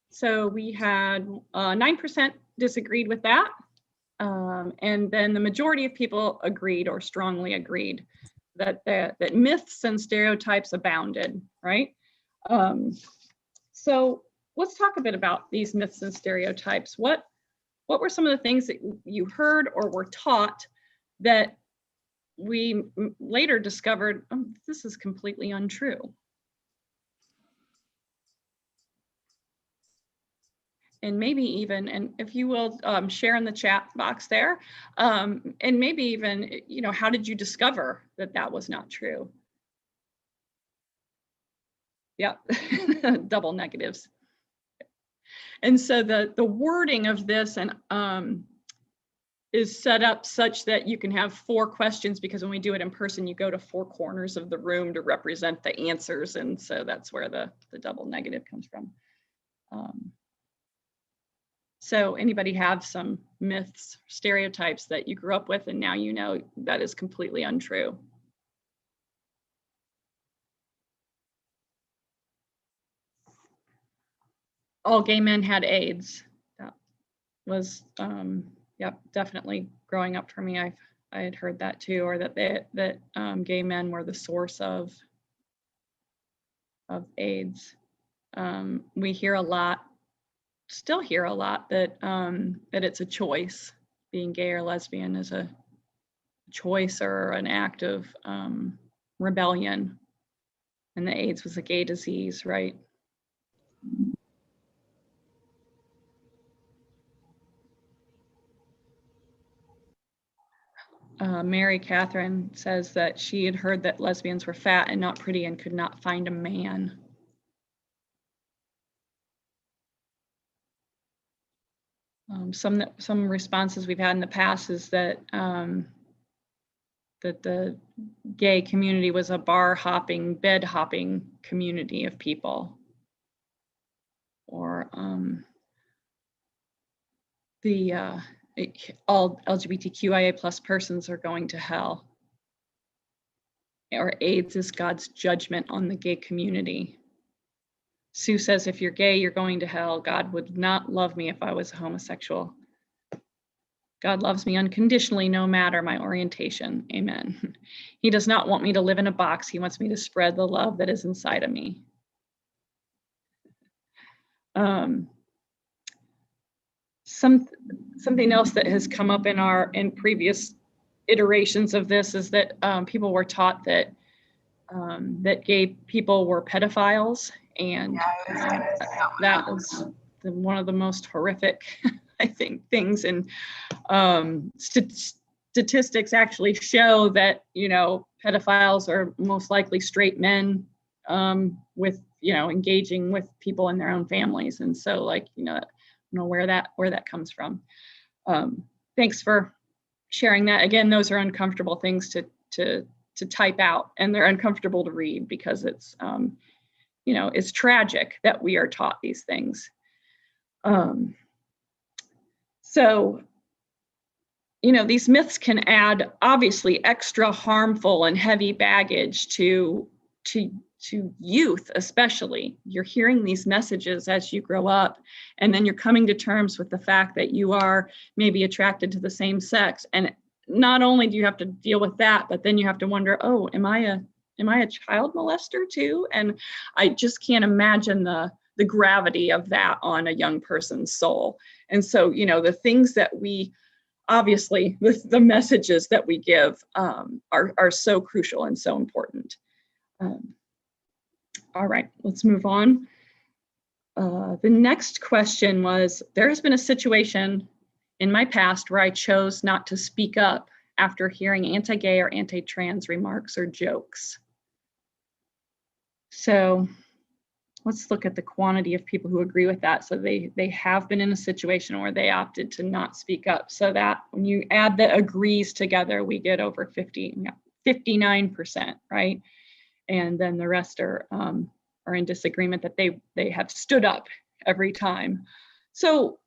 S3: So we had 9% disagreed with that. And then the majority of people agreed or strongly agreed that myths and stereotypes abounded, right? So let's talk a bit about these myths and stereotypes. What were some of the things that you heard or were taught that we later discovered, oh, this is completely untrue? And maybe even, and if you will share in the chat box there, and maybe even, how did you discover that that was not true? Yep, double negatives. And so the wording of this is set up such that you can have 4 questions, because when we do it in person, you go to 4 corners of the room to represent the answers. And so that's where the double negative comes from. So anybody have some myths, stereotypes that you grew up with and now you know that is completely untrue? All gay men had AIDS. That was, yep, definitely growing up for me. I had heard that too, or that gay men were the source of AIDS. We hear a lot, still hear a lot, that it's a choice. Being gay or lesbian is a choice or an act of rebellion. And the AIDS was a gay disease, right? Mary Catherine says that she had heard that lesbians were fat and not pretty and could not find a man. Some responses we've had in the past is that that the gay community was a bar hopping, bed hopping community of people, or all LGBTQIA plus persons are going to hell, or AIDS is God's judgment on the gay community. Sue says, if you're gay, you're going to hell. God would not love me if I was a homosexual. God loves me unconditionally, no matter my orientation. Amen. He does not want me to live in a box. He wants me to spread the love that is inside of me. Something else that has come up in previous iterations of this is that people were taught that that gay people were pedophiles, and that was one of the most horrific, I think, things. And statistics actually show that, you know, pedophiles are most likely straight men with, you know, engaging with people in their own families. And so, like, you know, I don't know where that comes from. Thanks for sharing that. Again, those are uncomfortable things to type out, and they're uncomfortable to read because it's, you know, it's tragic that we are taught these things. So, you know, these myths can add obviously extra harmful and heavy baggage to youth, especially. You're hearing these messages as you grow up, and then you're coming to terms with the fact that you are maybe attracted to the same sex. And not only do you have to deal with that, but then you have to wonder, oh, am I a child molester too? And I just can't imagine the gravity of that on a young person's soul. And so, you know, the things that we, obviously, the messages that we give are so crucial and so important. All right, let's move on. The next question was, there has been a situation in my past where I chose not to speak up after hearing anti-gay or anti-trans remarks or jokes. So let's look at the quantity of people who agree with that. So they have been in a situation where they opted to not speak up. So that when you add the agrees together, we get over 59%, right? And then the rest are in disagreement that they have stood up every time. So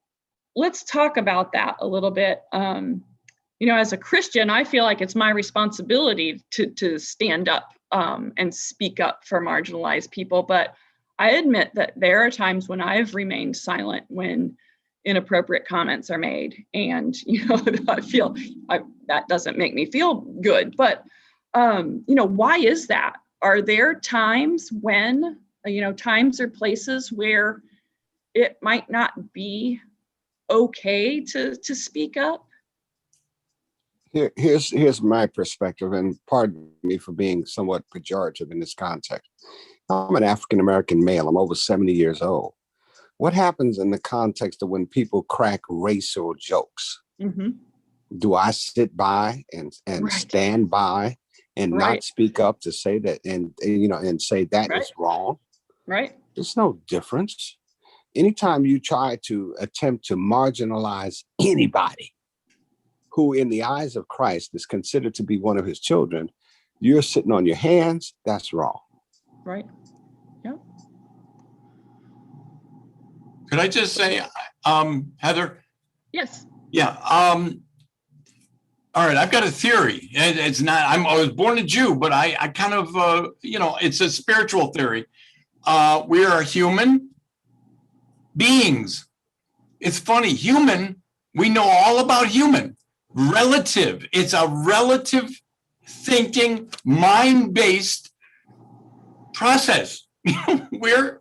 S3: let's talk about that a little bit. You know, as a Christian, I feel like it's my responsibility to stand up and speak up for marginalized people. But I admit that there are times when I've remained silent when inappropriate comments are made. And, you know, I feel that doesn't make me feel good. But, you know, why is that? Are there times when, you know, times or places where it might not be okay to speak up?
S8: Here's my perspective, and pardon me for being somewhat pejorative in this context. I'm an African-American male. I'm over 70 years old. What happens in the context of when people crack racial jokes? Mm-hmm. Do I sit by and right. stand by and right. not speak up to say that and you know and say that right. is wrong?
S3: Right.
S8: There's no difference. Anytime you try to attempt to marginalize anybody who in the eyes of Christ is considered to be one of his children, you're sitting on your hands. That's wrong.
S3: Right. Yeah.
S6: Could I just say, Heather?
S3: Yes.
S6: Yeah. All right. I've got a theory. It's not, I was born a Jew, but I kind of, you know, it's a spiritual theory. We are human beings. It's funny. Human, we know all about human. Relative. It's a relative thinking, mind-based process. We're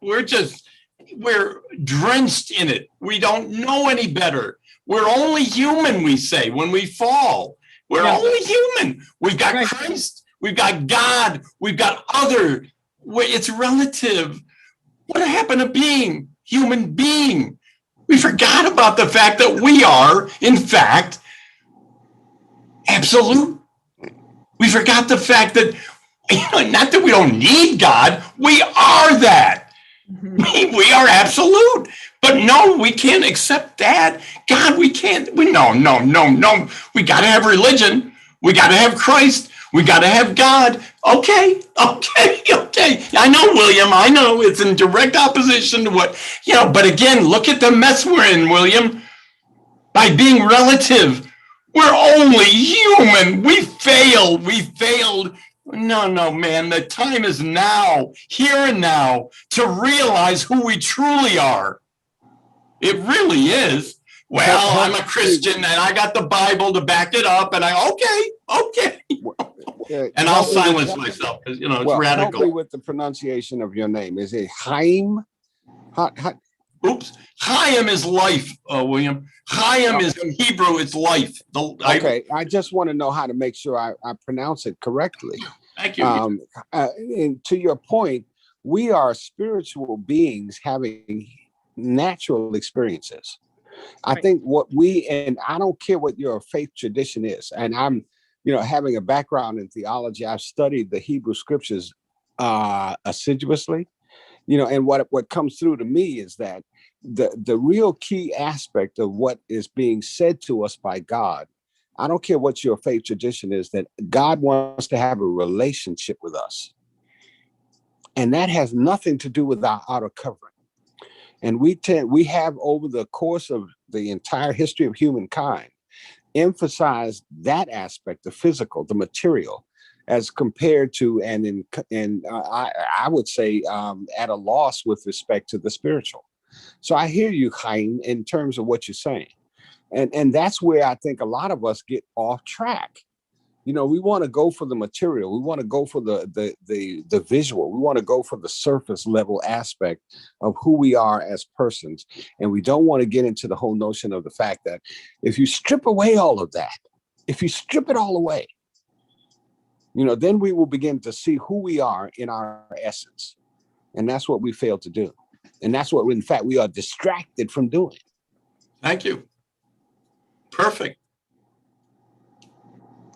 S6: drenched in it. We don't know any better. We're only human, we say, when we fall. We're
S3: Yeah.
S6: only human. We've got
S3: Right.
S6: Christ. We've got God. We've got other. It's relative. What happened to being human being? We forgot about the fact that we are, in fact, absolute. We forgot the fact that, not that we don't need God, we are that. We are absolute. But no, we can't accept that. God, we can't. No. We got to have religion. We got to have Christ. We got to have God. Okay. I know, William. I know it's in direct opposition to what, but again, look at the mess we're in, William. By being relative, we're only human. We failed. No, man. The time is now, here and now, to realize who we truly are. It really is. Well, I'm a Christian and I got the Bible to back it up, and okay. And I'll silence myself because it's radical.
S8: Help me with the pronunciation of your name. Is it Chaim?
S6: Oops. Chaim is life, William. Chaim is in Hebrew, it's life.
S8: Okay, I just want to know how to make sure I pronounce it correctly.
S6: Thank you.
S8: And to your point, we are spiritual beings having natural experiences. I think and I don't care what your faith tradition is, and I'm, having a background in theology, I've studied the Hebrew scriptures assiduously, and what comes through to me is that the real key aspect of what is being said to us by God, I don't care what your faith tradition is, that God wants to have a relationship with us. And that has nothing to do with our outer covering. And we have, over the course of the entire history of humankind, emphasized that aspect, the physical, the material, as compared to, I would say, at a loss with respect to the spiritual. So I hear you, Chaim, in terms of what you're saying. And that's where I think a lot of us get off track. We want to go for the material. We want to go for the visual. We want to go for the surface level aspect of who we are as persons. And we don't want to get into the whole notion of the fact that if you strip away all of that, if you strip it all away, then we will begin to see who we are in our essence. And that's what we fail to do. And that's what, in fact, we are distracted from doing.
S6: Thank you. Perfect.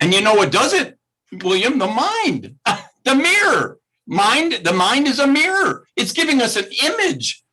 S6: And you know what does it, William? The mind, the mirror. The mind is a mirror. It's giving us an image.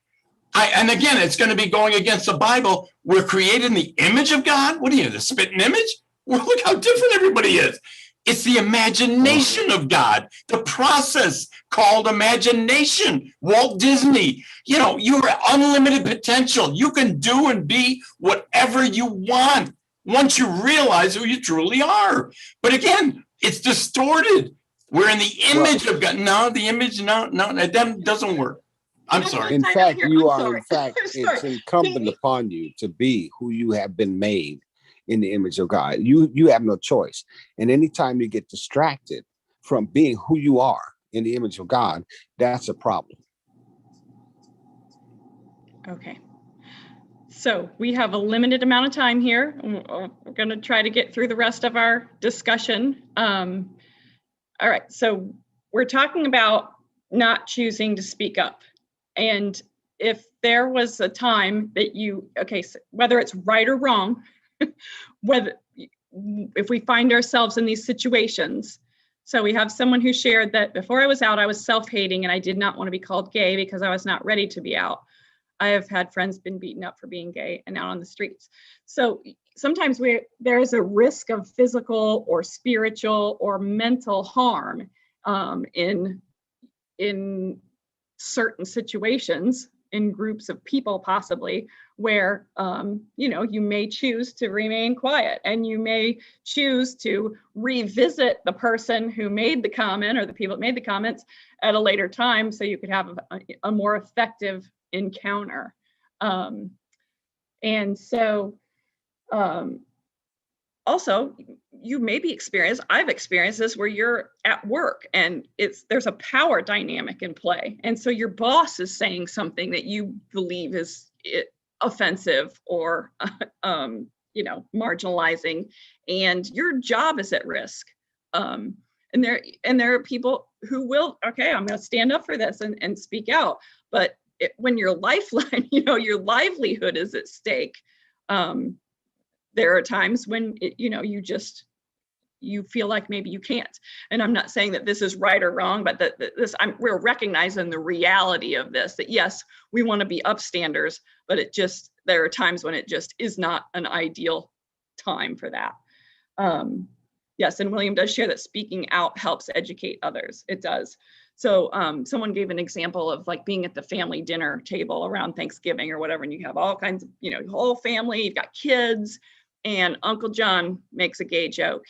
S6: And again, it's going to be going against the Bible. We're created in the image of God. What are you, the spitting image? Well, look how different everybody is. It's the imagination of God, the process called imagination. Walt Disney, you're unlimited potential. You can do and be whatever you want once you realize who you truly are. But again, it's distorted. We're in the image of God. No, the image, no, that doesn't work. I'm sorry.
S8: In fact, it's incumbent upon you to be who you have been made in the image of God. You have no choice. And anytime you get distracted from being who you are in the image of God, that's a problem.
S3: Okay. So we have a limited amount of time here. We're going to try to get through the rest of our discussion. All right. So we're talking about not choosing to speak up. And if there was a time that so whether it's right or wrong, if we find ourselves in these situations. So we have someone who shared that before I was out, I was self-hating and I did not want to be called gay because I was not ready to be out. I have had friends been beaten up for being gay and out on the streets. So sometimes there is a risk of physical or spiritual or mental harm in certain situations, in groups of people possibly, where you may choose to remain quiet, and you may choose to revisit the person who made the comment or the people that made the comments at a later time, so you could have a more effective encounter. And so also, you may be I've experienced this, where you're at work and there's a power dynamic in play. And so your boss is saying something that you believe is offensive or marginalizing, and your job is at risk. And there are people who will, okay, I'm going to stand up for this and speak out. But when your lifeline, your livelihood is at stake, there are times when you feel like maybe you can't. And I'm not saying that this is right or wrong, but we're recognizing the reality of this, that yes, we want to be upstanders, but there are times when it just is not an ideal time for that. Yes, and William does share that speaking out helps educate others. It does. So someone gave an example of like being at the family dinner table around Thanksgiving or whatever, and you have all kinds of, whole family, you've got kids, and Uncle John makes a gay joke.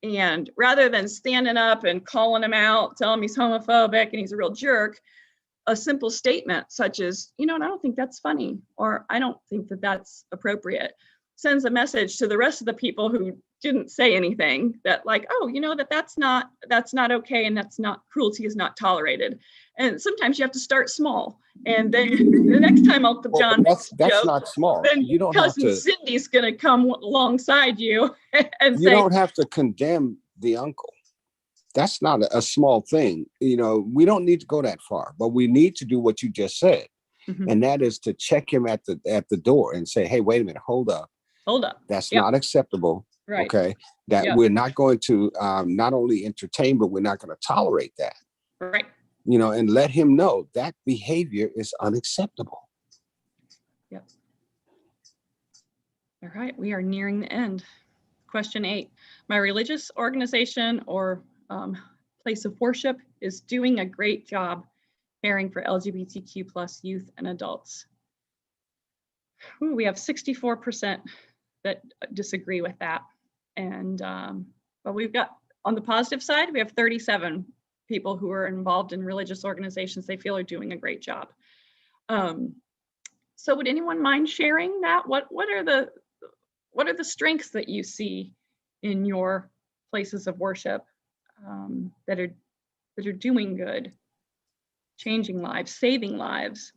S3: And rather than standing up and calling him out, telling him he's homophobic and he's a real jerk, a simple statement such as, I don't think that's funny, or I don't think that that's appropriate, sends a message to the rest of the people who didn't say anything, that like, oh, that's not okay, and cruelty is not tolerated. And sometimes you have to start small, and then the next time Uncle John
S8: that's not small.
S3: then
S8: You don't
S3: cousin
S8: have to.
S3: Cindy's gonna come alongside you and
S8: You don't have to condemn the uncle. That's not a small thing. We don't need to go that far, but we need to do what you just said, and that is to check him at the door and say, hey, wait a minute, hold up. That's not acceptable.
S3: Right.
S8: Okay. That we're not going to not only entertain, but we're not going to tolerate that.
S3: Right.
S8: And let him know that behavior is unacceptable.
S3: Yep. All right. We are nearing the end. Question 8. My religious organization or place of worship is doing a great job caring for LGBTQ plus youth and adults. Ooh, we have 64% that disagree with that. And but we've got, on the positive side, we have 37 people who are involved in religious organizations they feel are doing a great job. So would anyone mind sharing that? What are the strengths that you see in your places of worship that are doing good, changing lives, saving lives?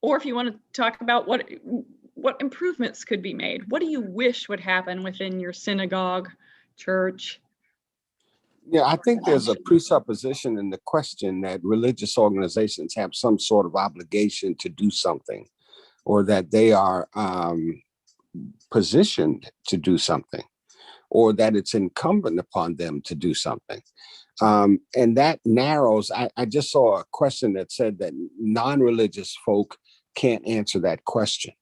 S3: Or if you want to talk about what improvements could be made, what do you wish would happen within your synagogue, church?
S8: Yeah, I think there's a presupposition in the question that religious organizations have some sort of obligation to do something, or that they are positioned to do something, or that it's incumbent upon them to do something. And that narrows. I just saw a question that said that non-religious folk can't answer that question.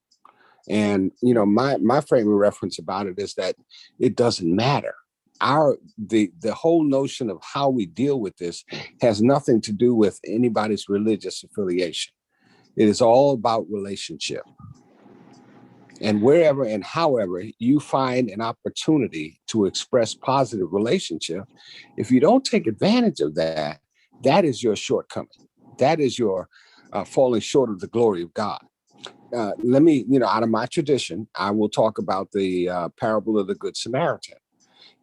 S8: And, my frame of reference about it is that it doesn't matter. The whole notion of how we deal with this has nothing to do with anybody's religious affiliation. It is all about relationship. And wherever and however you find an opportunity to express positive relationship, if you don't take advantage of that, that is your shortcoming. That is your falling short of the glory of God. Let me, out of my tradition, I will talk about the parable of the Good Samaritan.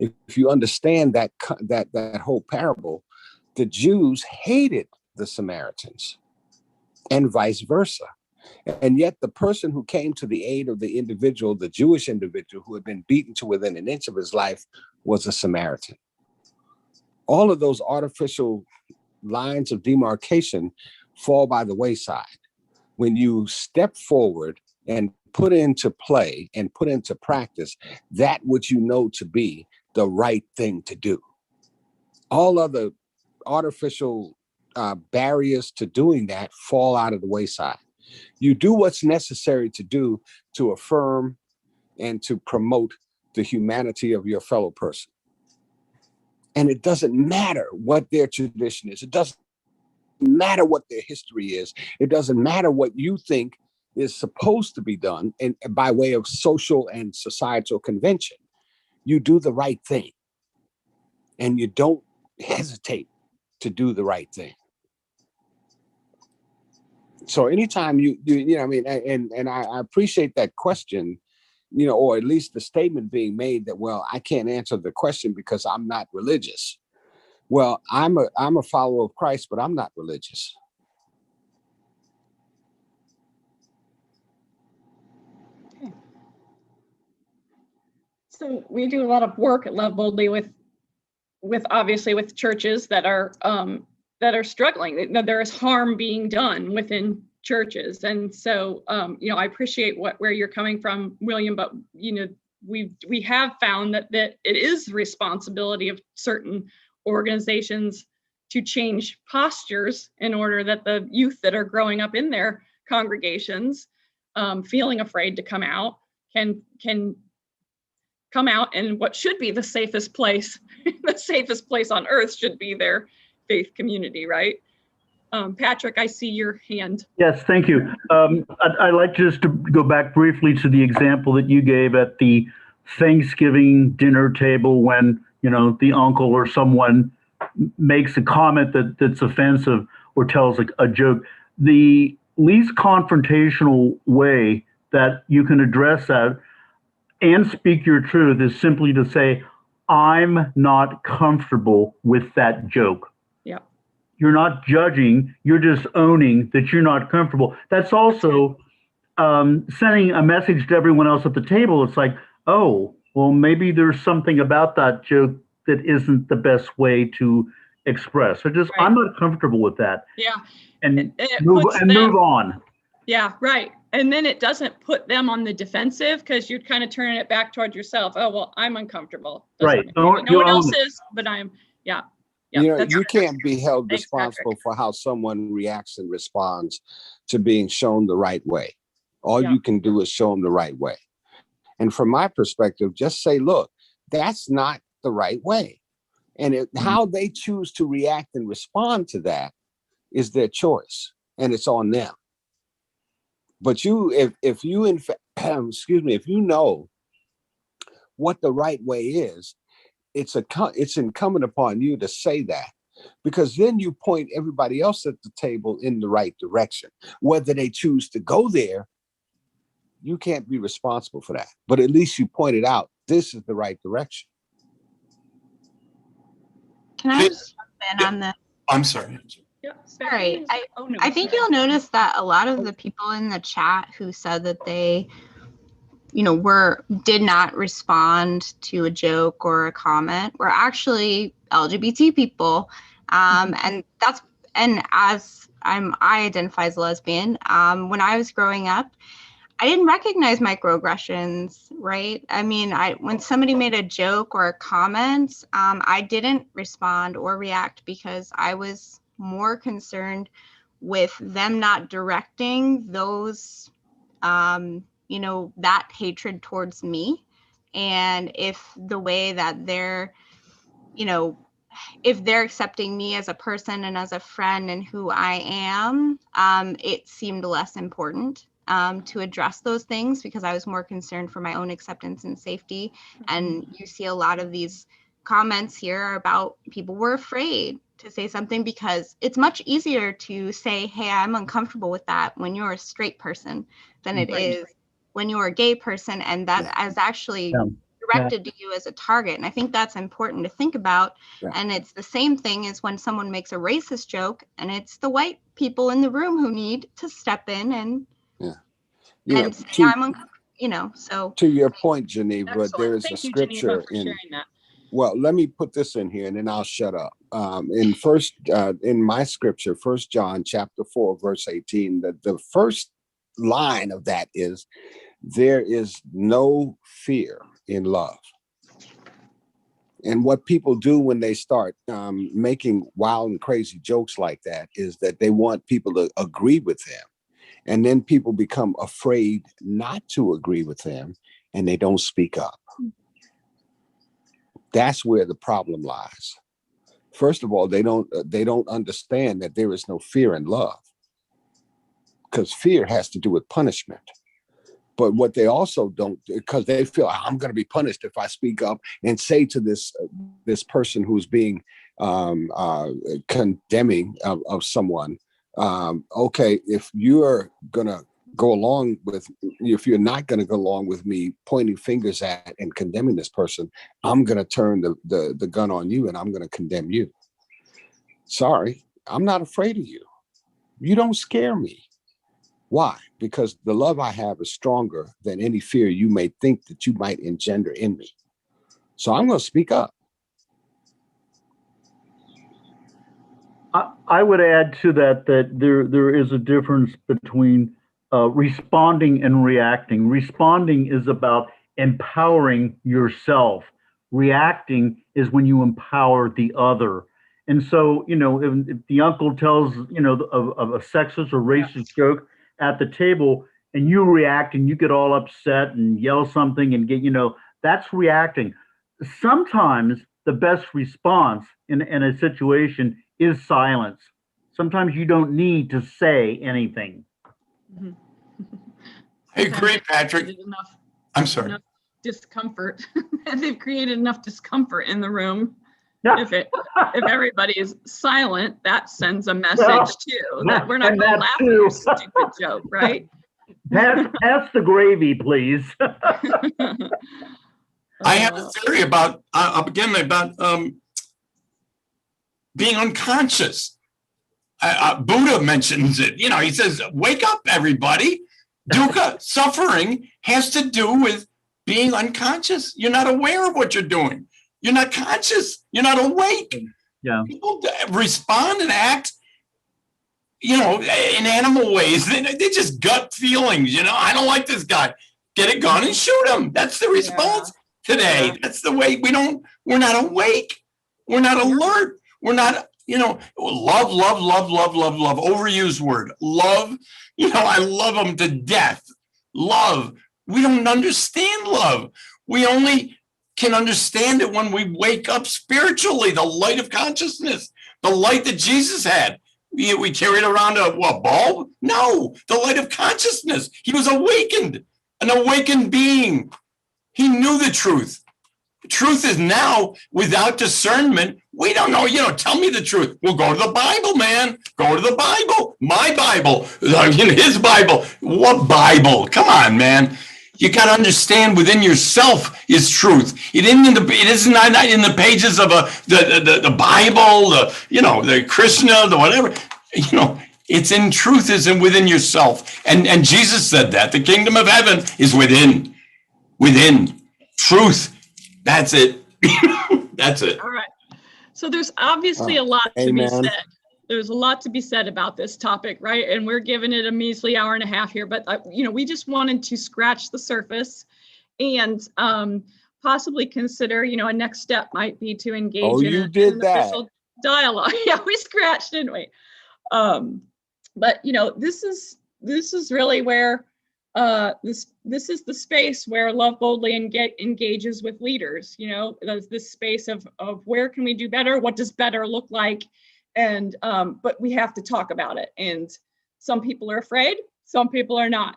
S8: If you understand that whole parable, the Jews hated the Samaritans and vice versa. And yet the person who came to the aid of the individual, the Jewish individual who had been beaten to within an inch of his life, was a Samaritan. All of those artificial lines of demarcation fall by the wayside when you step forward and put into play and put into practice that which you know to be the right thing to do. All other artificial barriers to doing that fall out of the wayside. You do what's necessary to do to affirm and to promote the humanity of your fellow person. And it doesn't matter what their tradition is. It doesn't matter what their history is. It doesn't matter what you think is supposed to be done and by way of social and societal convention. You do the right thing, and you don't hesitate to do the right thing. So anytime I appreciate that question, or at least the statement being made that, well, I can't answer the question because I'm not religious. Well, I'm a follower of Christ, but I'm not religious.
S3: Okay. So we do a lot of work at Love Boldly with obviously with churches that are struggling. There is harm being done within churches, and so I appreciate where you're coming from, William. But we have found that it is the responsibility of certain organizations to change postures in order that the youth that are growing up in their congregations, feeling afraid to come out, can come out, and what should be the safest place, the safest place on earth should be their faith community, right? Patrick, I see your hand.
S10: Yes, thank you. I'd like just to go back briefly to the example that you gave at the Thanksgiving dinner table when, the uncle or someone makes a comment that's offensive or tells a joke. The least confrontational way that you can address that and speak your truth is simply to say, I'm not comfortable with that joke.
S3: Yeah.
S10: You're not judging, you're just owning that you're not comfortable. That's also sending a message to everyone else at the table. It's like, oh, well, maybe there's something about that joke that isn't the best way to express. So just, right. I'm not comfortable with that.
S3: Yeah.
S10: And move on.
S3: Yeah, right. And then it doesn't put them on the defensive because you're kind of turning it back toward yourself. Oh, well, I'm uncomfortable.
S10: Right.
S3: No one else is, but I'm, yeah.
S8: You can't be held responsible for how someone reacts and responds to being shown the right way. All you can do is show them the right way. And from my perspective, just say, look, that's not the right way. And how they choose to react and respond to that is their choice, and it's on them. But if you know what the right way is, it's incumbent upon you to say that, because then you point everybody else at the table in the right direction. Whether they choose to go there, you can't be responsible for that. But at least you pointed out this is the right direction.
S1: Can I just jump in on this?
S6: I'm sorry.
S3: Yeah,
S1: sorry. I think you'll notice that a lot of the people in the chat who said that they, did not respond to a joke or a comment were actually LGBT people. And as I identify as lesbian, when I was growing up, I didn't recognize microaggressions, right? I mean, when somebody made a joke or a comment, I didn't respond or react because I was more concerned with them not directing those, that hatred towards me. And if the way that they're, if they're accepting me as a person and as a friend and who I am, it seemed less important to address those things because I was more concerned for my own acceptance and safety. And you see a lot of these comments here about people were afraid to say something because it's much easier to say, hey, I'm uncomfortable with that when you're a straight person than it is when you're a gay person, and that is actually directed to you as a target. And I think that's important to think about. And it's the same thing as when someone makes a racist joke and it's the white people in the room who need to step in and say, I'm uncomfortable, so.
S8: To your point, Geneva,
S3: Excellent.
S8: there is
S3: Thank
S8: a
S3: you,
S8: scripture
S3: Geneva, for sharing that.
S8: Well, let me put this in here and then I'll shut up. In my scripture, 1 John chapter 4, verse 18, the first line of that is, there is no fear in love. And what people do when they start making wild and crazy jokes like that is that they want people to agree with them. And then people become afraid not to agree with them and they don't speak up. That's where the problem lies. First of all, they don't understand that there is no fear in love, because fear has to do with punishment. But what they also don't, because they feel I'm going to be punished if I speak up and say to this person who's being condemning of someone, okay, if you're not going to go along with me pointing fingers at and condemning this person, I'm going to turn the gun on you and I'm going to condemn you. Sorry, I'm not afraid of you. You don't scare me. Why? Because the love I have is stronger than any fear you may think that you might engender in me. So I'm going to speak up.
S10: I would add to that there is a difference between responding and reacting. Responding is about empowering yourself. Reacting is when you empower the other. And so, if the uncle tells, of a sexist or racist joke at the table, and you react and you get all upset and yell something and get, that's reacting. Sometimes the best response in a situation is silence. Sometimes you don't need to say anything.
S6: I agree, Patrick. I'm sorry.
S3: Enough discomfort. They've created enough discomfort in the room.
S10: Yeah.
S3: If everybody is silent, that sends a message too that we're not going to laugh at your stupid joke, right?
S10: Pass the gravy, please.
S6: I have a theory about being unconscious. Buddha mentions it. He says, "Wake up, everybody." Dukkha, suffering, has to do with being unconscious. You're not aware of what you're doing. You're not conscious. You're not awake.
S10: Yeah.
S6: People respond and act, in animal ways. They just gut feelings. I don't like this guy. Get a gun and shoot him. That's the response today. That's the way we're not awake. We're not alert. We're not, love, overused word. Love, I love them to death. Love. We don't understand love. We only can understand it when we wake up spiritually, the light of consciousness, the light that Jesus had. We carried around a bulb? No, the light of consciousness. He was awakened, an awakened being. He knew the truth. The truth is now, without discernment, we don't know, tell me the truth. We'll go to the Bible, man. Go to the Bible. My Bible. His Bible. What Bible? Come on, man. You got to understand within yourself is truth. It isn't in the pages of the Bible, the Krishna, the whatever. It's in truth, is within yourself. And Jesus said that the kingdom of heaven is within truth. That's it. That's it.
S3: All right. So there's obviously a lot to be said. There's a lot to be said about this topic, right? And we're giving it a measly hour and a half here, but we just wanted to scratch the surface and possibly consider, a next step might be to engage in an official dialogue. Yeah, we scratched, didn't we? But this is really where this is the space where Love Boldly engages with leaders. There's this space of where can we do better? What does better look like? And but we have to talk about it. And some people are afraid, some people are not.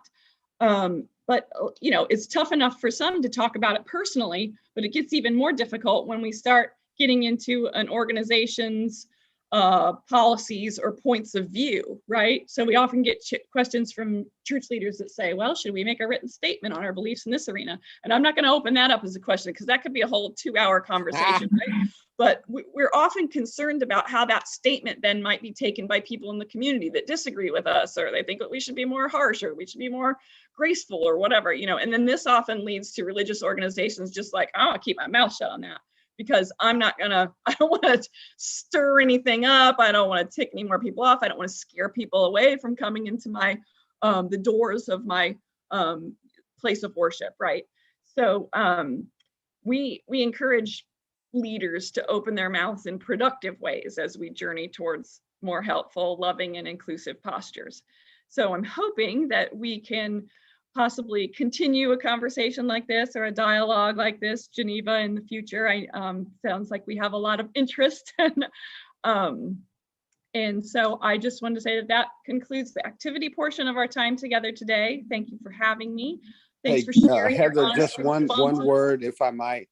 S3: But it's tough enough for some to talk about it personally, but it gets even more difficult when we start getting into an organization's policies or points of view, right? So we often get questions from church leaders that say, well, should we make a written statement on our beliefs in this arena? And I'm not going to open that up as a question because that could be a whole 2-hour conversation, right? But we're often concerned about how that statement then might be taken by people in the community that disagree with us, or they think that we should be more harsh, or we should be more graceful, or whatever, and then this often leads to religious organizations just like, I want to keep my mouth shut on that because I don't want to stir anything up. I don't want to tick any more people off. I don't want to scare people away from coming into my, the doors of my place of worship, right? So we encourage leaders to open their mouths in productive ways as we journey towards more helpful, loving, and inclusive postures. So I'm hoping that we can possibly continue a conversation like this or a dialogue like this, Geneva, in the future. Sounds like we have a lot of interest. And so I just wanted to say that concludes the activity portion of our time together today. Thank you for having me. Thanks for sharing.
S8: Heather, just one word, if I might.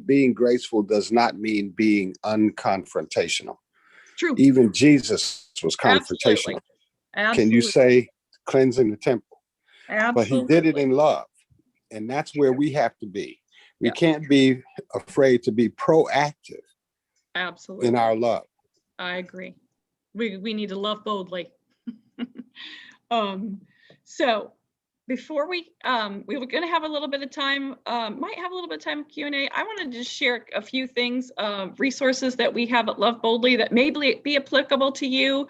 S8: Being graceful does not mean being unconfrontational.
S3: True.
S8: Even Jesus was confrontational.
S3: Absolutely.
S8: Can you say cleansing the temple?
S3: Absolutely.
S8: But he did it in love. And that's where we have to be. We can't be afraid to be proactive.
S3: Absolutely.
S8: In our love.
S3: I agree. We need to love boldly. So before we were going to have a little bit of time, might have a little bit of time Q&A. I want to just share a few things, resources that we have at LOVEboldly that may be applicable to you.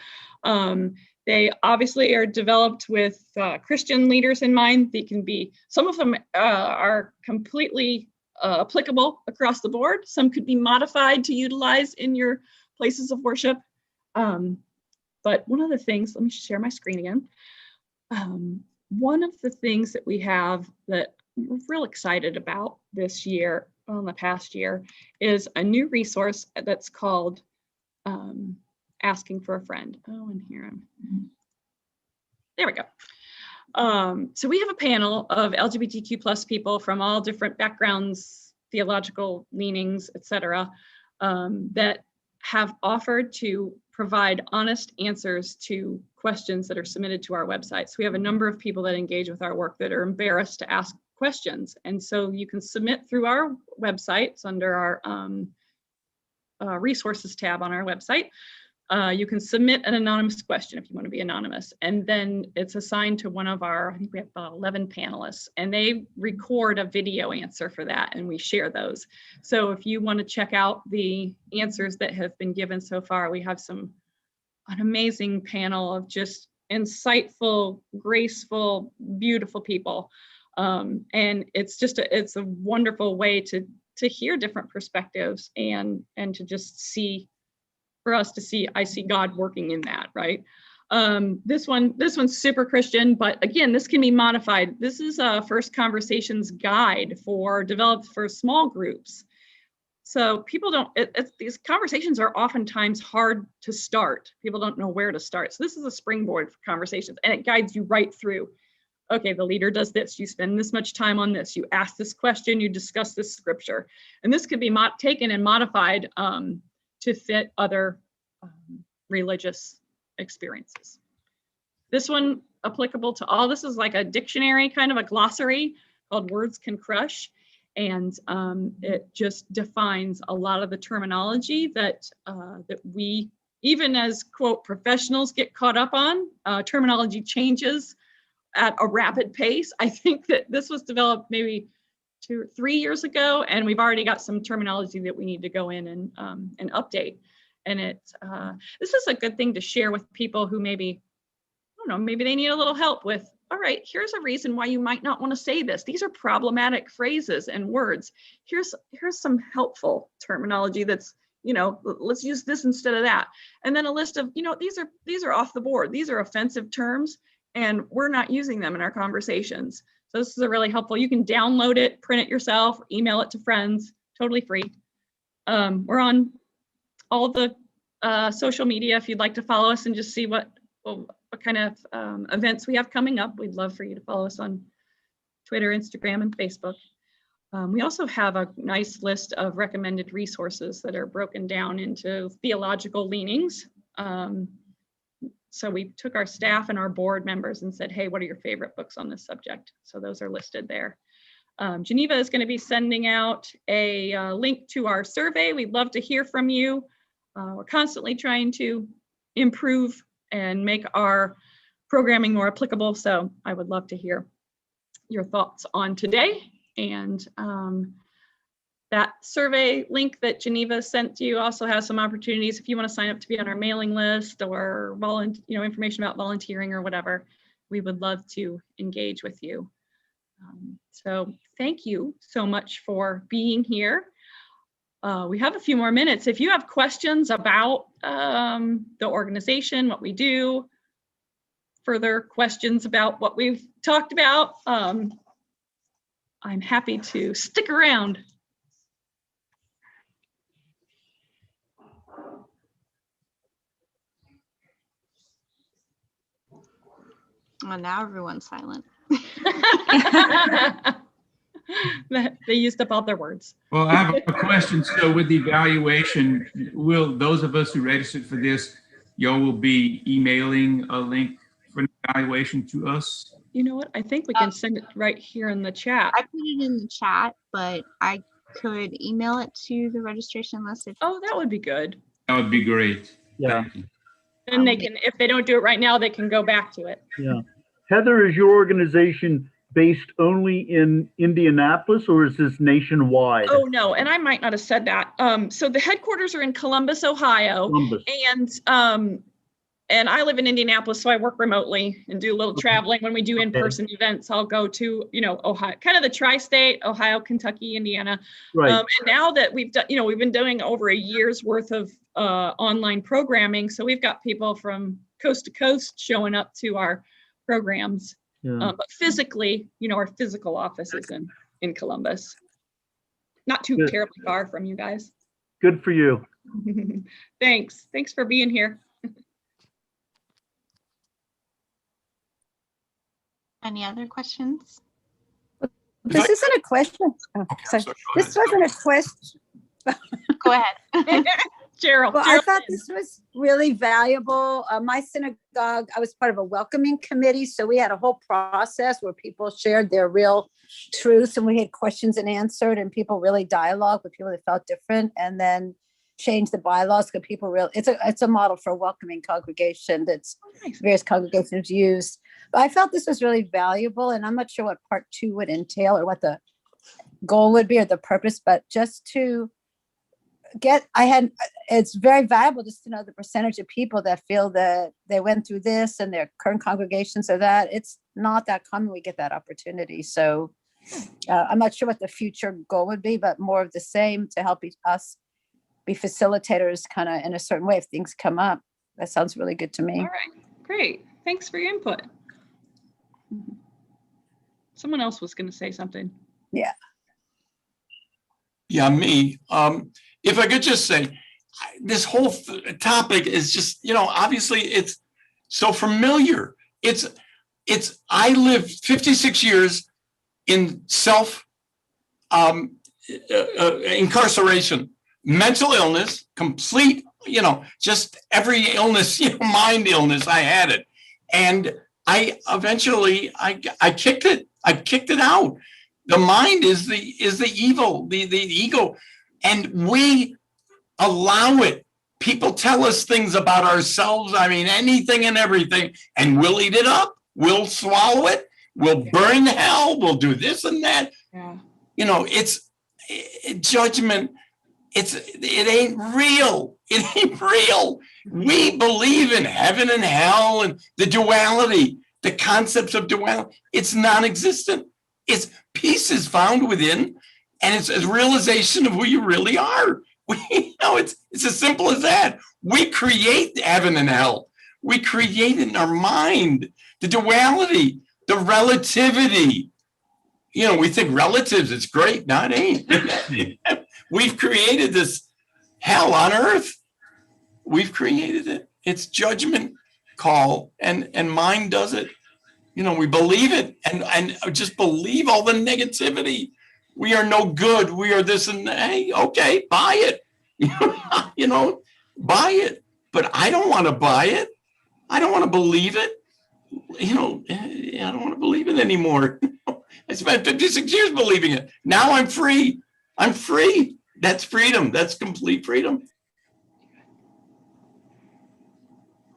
S3: They obviously are developed with Christian leaders in mind. They can be, some of them are completely applicable across the board. Some could be modified to utilize in your places of worship. But one of the things, let me share my screen again. One of the things that we have that we're real excited about this year, the past year, is a new resource that's called Asking for a Friend. Oh, and here there we go. So we have a panel of LGBTQ plus people from all different backgrounds, theological leanings, etc., that have offered to provide honest answers to questions that are submitted to our website. So we have a number of people that engage with our work that are embarrassed to ask questions. And so you can submit through our websites under our resources tab on our website. You can submit an anonymous question if you want to be anonymous. And then it's assigned to one of our, I think we have about 11 panelists, and they record a video answer for that, and we share those. So if you want to check out the answers that have been given so far, we have an amazing panel of just insightful, graceful, beautiful people. And it's just it's a wonderful way to hear different perspectives and to just see, for us to see, I see God working in that, right? This one's super Christian, but again, this can be modified. This is a First Conversations guide developed for small groups. So people don't, these conversations are oftentimes hard to start. People don't know where to start. So this is a springboard for conversations, and it guides you right through. Okay, the leader does this, you spend this much time on this, you ask this question, you discuss this scripture. And this could be taken and modified to fit other religious experiences. This one applicable to all. This is like a dictionary, kind of a glossary called Words Can Crush. And it just defines a lot of the terminology that we, even as quote professionals, get caught up on. Terminology changes at a rapid pace. I think that this was developed maybe 2 or 3 years ago, and we've already got some terminology that we need to go in and update. And this is a good thing to share with people who maybe, I don't know, maybe they need a little help with, all right, here's a reason why you might not want to say this. These are problematic phrases and words. Here's some helpful terminology that's, let's use this instead of that. And then a list of, these are off the board. These are offensive terms, and we're not using them in our conversations. So this is a really helpful. You can download it, print it yourself, email it to friends, totally free. We're on all the social media if you'd like to follow us and just see what kind of events we have coming up. We'd love for you to follow us on Twitter, Instagram, and Facebook. We also have a nice list of recommended resources that are broken down into theological leanings. So we took our staff and our board members and said, hey, what are your favorite books on this subject? So those are listed there. Geneva is going to be sending out a link to our survey. We'd love to hear from you. We're constantly trying to improve and make our programming more applicable. So I would love to hear your thoughts on today. And that survey link that Geneva sent you also has some opportunities if you want to sign up to be on our mailing list or information about volunteering or whatever. We would love to engage with you. So thank you so much for being here. We have a few more minutes. If you have questions about the organization, what we do, further questions about what we've talked about, I'm happy to stick around.
S1: Well, now everyone's silent.
S3: They used up all their words.
S5: Well, I have a question. So with the evaluation, will those of us who registered for this, y'all will be emailing a link for an evaluation to us?
S3: You know what? I think we can send it right here in the chat.
S1: I put it in the chat, but I could email it to the registration list.
S3: Oh, that would be good.
S5: That would be great.
S10: Yeah.
S5: Thank you.
S3: And they can, if they don't do it right now, they can go back to it.
S10: Yeah. Heather, is your organization based only in Indianapolis, or is this nationwide?
S3: Oh, no, and I might not have said that. So the headquarters are in Columbus, Ohio.
S10: Columbus.
S3: And I live in Indianapolis, so I work remotely and do a little traveling. When we do in-person events, I'll go to, Ohio, kind of the tri-state, Ohio, Kentucky, Indiana.
S10: Right.
S3: And now that we've done, we've been doing over a year's worth of online programming. So we've got people from coast to coast showing up to our programs.
S10: Yeah.
S3: But physically, our physical office is in Columbus. Not too
S10: Good.
S3: terribly far from you guys.
S10: Good for you.
S3: Thanks. Thanks for being here.
S1: Any other questions?
S11: This isn't a question. Oh, sorry. This wasn't a question.
S1: Go ahead.
S3: Gerald.
S11: Well, I thought this was really valuable. My synagogue, I was part of a welcoming committee. So we had a whole process where people shared their real truths, and we had questions and answered, and people really dialogued with people that felt different, and then changed the bylaws because people really, it's a model for a welcoming congregation that's various congregations used. But I felt this was really valuable, and I'm not sure what part 2 would entail or what the goal would be or the purpose, but just to it's very valuable just to know the percentage of people that feel that they went through this and their current congregations or that. It's not that common we get that opportunity. So I'm not sure what the future goal would be, but more of the same to help us be facilitators kind of in a certain way if things come up. That sounds really good to me.
S3: All right, great. Thanks for your input. Someone else was going to say something.
S11: Yeah.
S6: Yeah, me. If I could just say, this whole topic is just, obviously it's so familiar. I lived 56 years in incarceration, mental illness, complete, just every illness, mind illness, I had it. And I eventually, I kicked it. I kicked it out. The mind is the evil, the ego, and we allow it. People tell us things about ourselves. I mean, anything and everything, and we'll eat it up. We'll swallow it. We'll burn hell. We'll do this and that.
S3: Yeah.
S6: It's judgment. It ain't real. It ain't real. We believe in heaven and hell and the duality, the concepts of duality. It's non-existent. It's peace is found within, and it's a realization of who you really are. It's as simple as that. We create heaven and hell. We create it in our mind, the duality, the relativity. We think relatives, it's great. No, it ain't. We've created this hell on earth. We've created it. It's judgment call, and mind does it. We believe it and just believe all the negativity. We are no good. We are this and hey, okay, buy it. Buy it. But I don't want to buy it. I don't want to believe it. I don't want to believe it anymore. I spent 56 years believing it. Now I'm free. I'm free. That's freedom. That's complete freedom.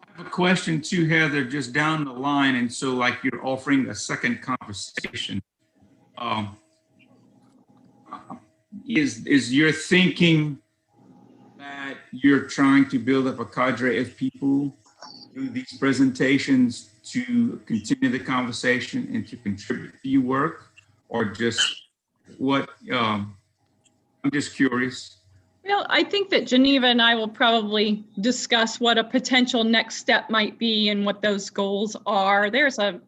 S5: I have a question too, Heather, just down the line. And so like you're offering a second conversation. Is your thinking that you're trying to build up a cadre of people through these presentations to continue the conversation and to contribute to your work, or just what? I'm just curious.
S3: Well, I think that Geneva and I will probably discuss what a potential next step might be and what those goals are. There's a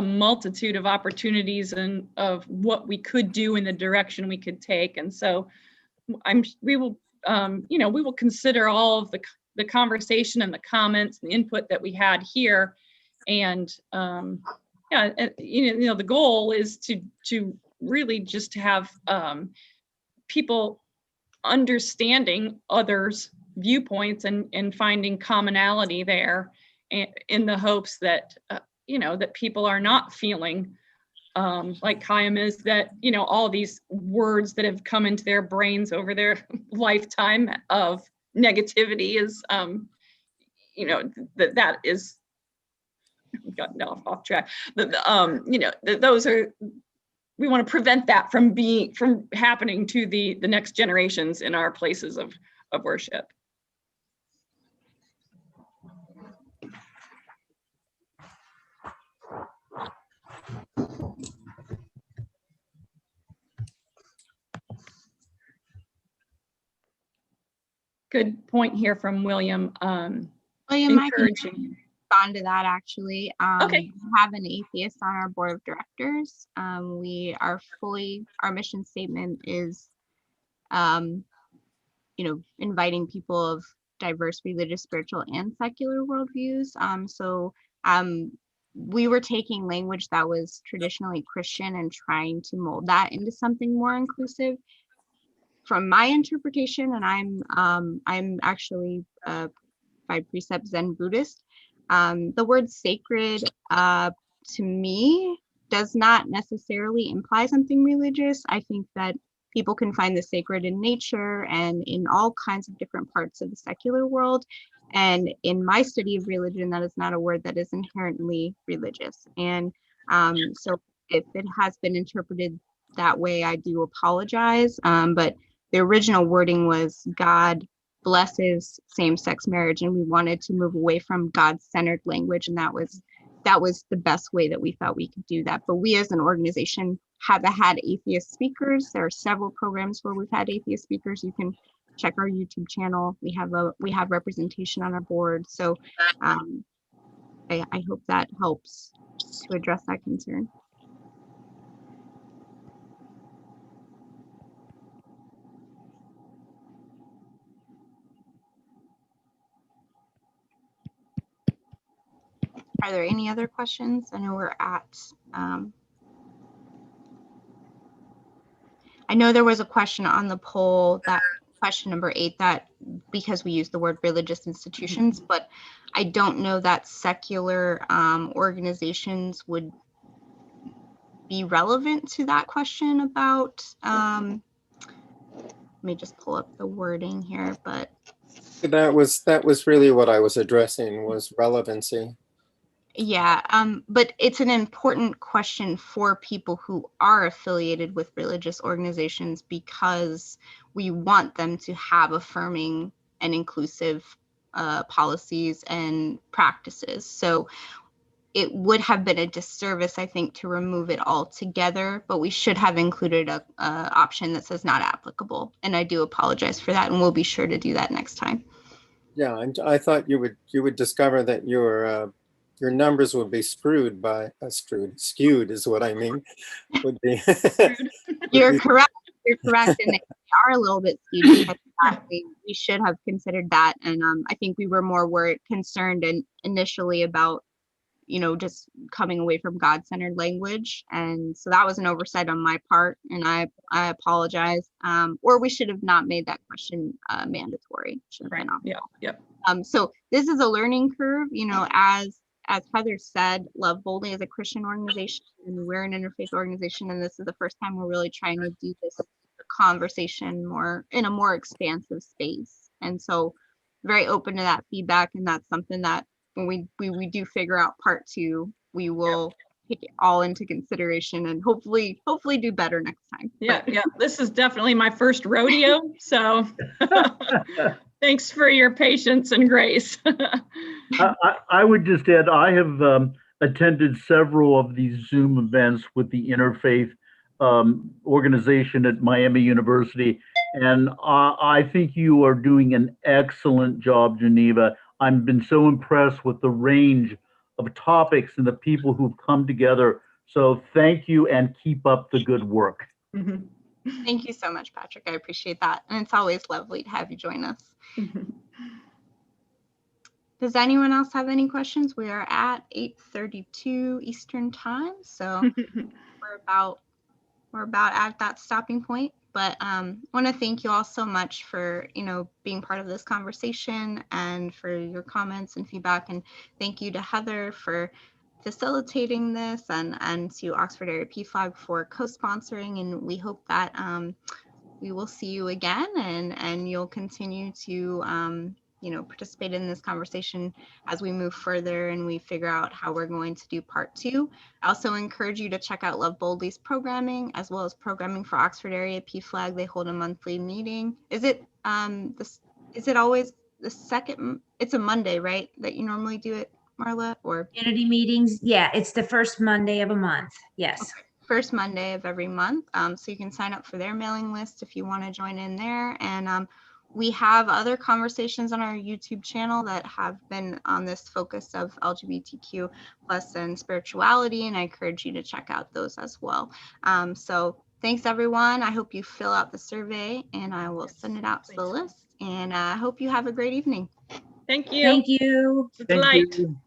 S3: multitude of opportunities and of what we could do in the direction we could take. And so we will consider all of the conversation and the comments and the input that we had here. And the goal is to really just have people understanding others' viewpoints and finding commonality there, in the hopes that that people are not feeling like Chaim is, that all these words that have come into their brains over their lifetime of negativity is that is gotten off track. Those are, we want to prevent that from happening to the next generations in our places of worship. Good point here from William.
S1: William, I can
S3: Encouraging.
S1: respond to that actually.
S3: Okay.
S1: We have an atheist on our board of directors. Our mission statement is, inviting people of diverse religious, spiritual, and secular worldviews. We were taking language that was traditionally Christian and trying to mold that into something more inclusive. From my interpretation, and I'm actually by precept Zen Buddhist, the word sacred to me does not necessarily imply something religious. I think that people can find the sacred in nature and in all kinds of different parts of the secular world. And in my study of religion, that is not a word that is inherently religious. And so if it has been interpreted that way, I do apologize. But the original wording was God blesses same-sex marriage, and we wanted to move away from God-centered language, and that was the best way that we thought we could do that. But we as an organization have had atheist speakers. There are several programs where we've had atheist speakers. You can check our YouTube channel. We have representation on our board. So I hope that helps to address that concern. Are there any other questions? I know we're at, I know there was a question on the poll, that question number 8, that because we use the word religious institutions, but I don't know that secular organizations would be relevant to that question about, let me just pull up the wording here, but.
S12: That was really what I was addressing, was relevancy.
S1: Yeah, but it's an important question for people who are affiliated with religious organizations, because we want them to have affirming and inclusive policies and practices. So it would have been a disservice, I think, to remove it altogether, but we should have included a option that says not applicable. And I do apologize for that, and we'll be sure to do that next time.
S12: Yeah, and I thought you would discover that your numbers would be skewed is what I mean. Would be.
S1: You're correct. You're correct, and they are a little bit skewed, because we should have considered that. And I think we were concerned initially about, just coming away from God-centered language, and so that was an oversight on my part, and I apologize. Or we should have not made that question mandatory. Should have been optional.
S3: Yep.
S1: So this is a learning curve, as Heather said, LOVEboldly is a Christian organization, and we're an interfaith organization, and this is the first time we're really trying to do this conversation more in a more expansive space. And so very open to that feedback, and that's something that when we do figure out part 2, we will take it all into consideration and hopefully do better next time.
S3: Yeah, this is definitely my first rodeo, so thanks for your patience and grace.
S10: I would just add, I have attended several of these Zoom events with the Interfaith organization at Miami University, and I think you are doing an excellent job, Geneva. I've been so impressed with the range of topics and the people who've come together. So thank you, and keep up the good work.
S3: Mm-hmm.
S1: Thank you so much, Patrick. I appreciate that. And it's always lovely to have you join us.
S3: Mm-hmm.
S1: Does anyone else have any questions? We are at 8:32 Eastern time. So we're about at that stopping point. But I want to thank you all so much for, being part of this conversation and for your comments and feedback. And thank you to Heather for facilitating this, and to Oxford Area PFLAG for co-sponsoring. And we hope that we will see you again, and you'll continue to participate in this conversation as we move further and we figure out how we're going to do part 2. I also encourage you to check out LOVEboldly's programming, as well as programming for Oxford area PFLAG. They hold a monthly meeting. Is it always the second? It's a Monday, right? That you normally do it, Marla? Or
S2: Community meetings. Yeah, it's the first Monday of a month. Yes.
S1: Okay. First Monday of every month. So you can sign up for their mailing list if you want to join in there. And we have other conversations on our YouTube channel that have been on this focus of LGBTQ plus and spirituality, and I encourage you to check out those as well. So thanks everyone. I hope you fill out the survey and I will send it out to the list, and I hope you have a great evening.
S3: Thank you.
S2: Thank you.
S3: It's a
S10: Thank
S3: delight.
S10: you.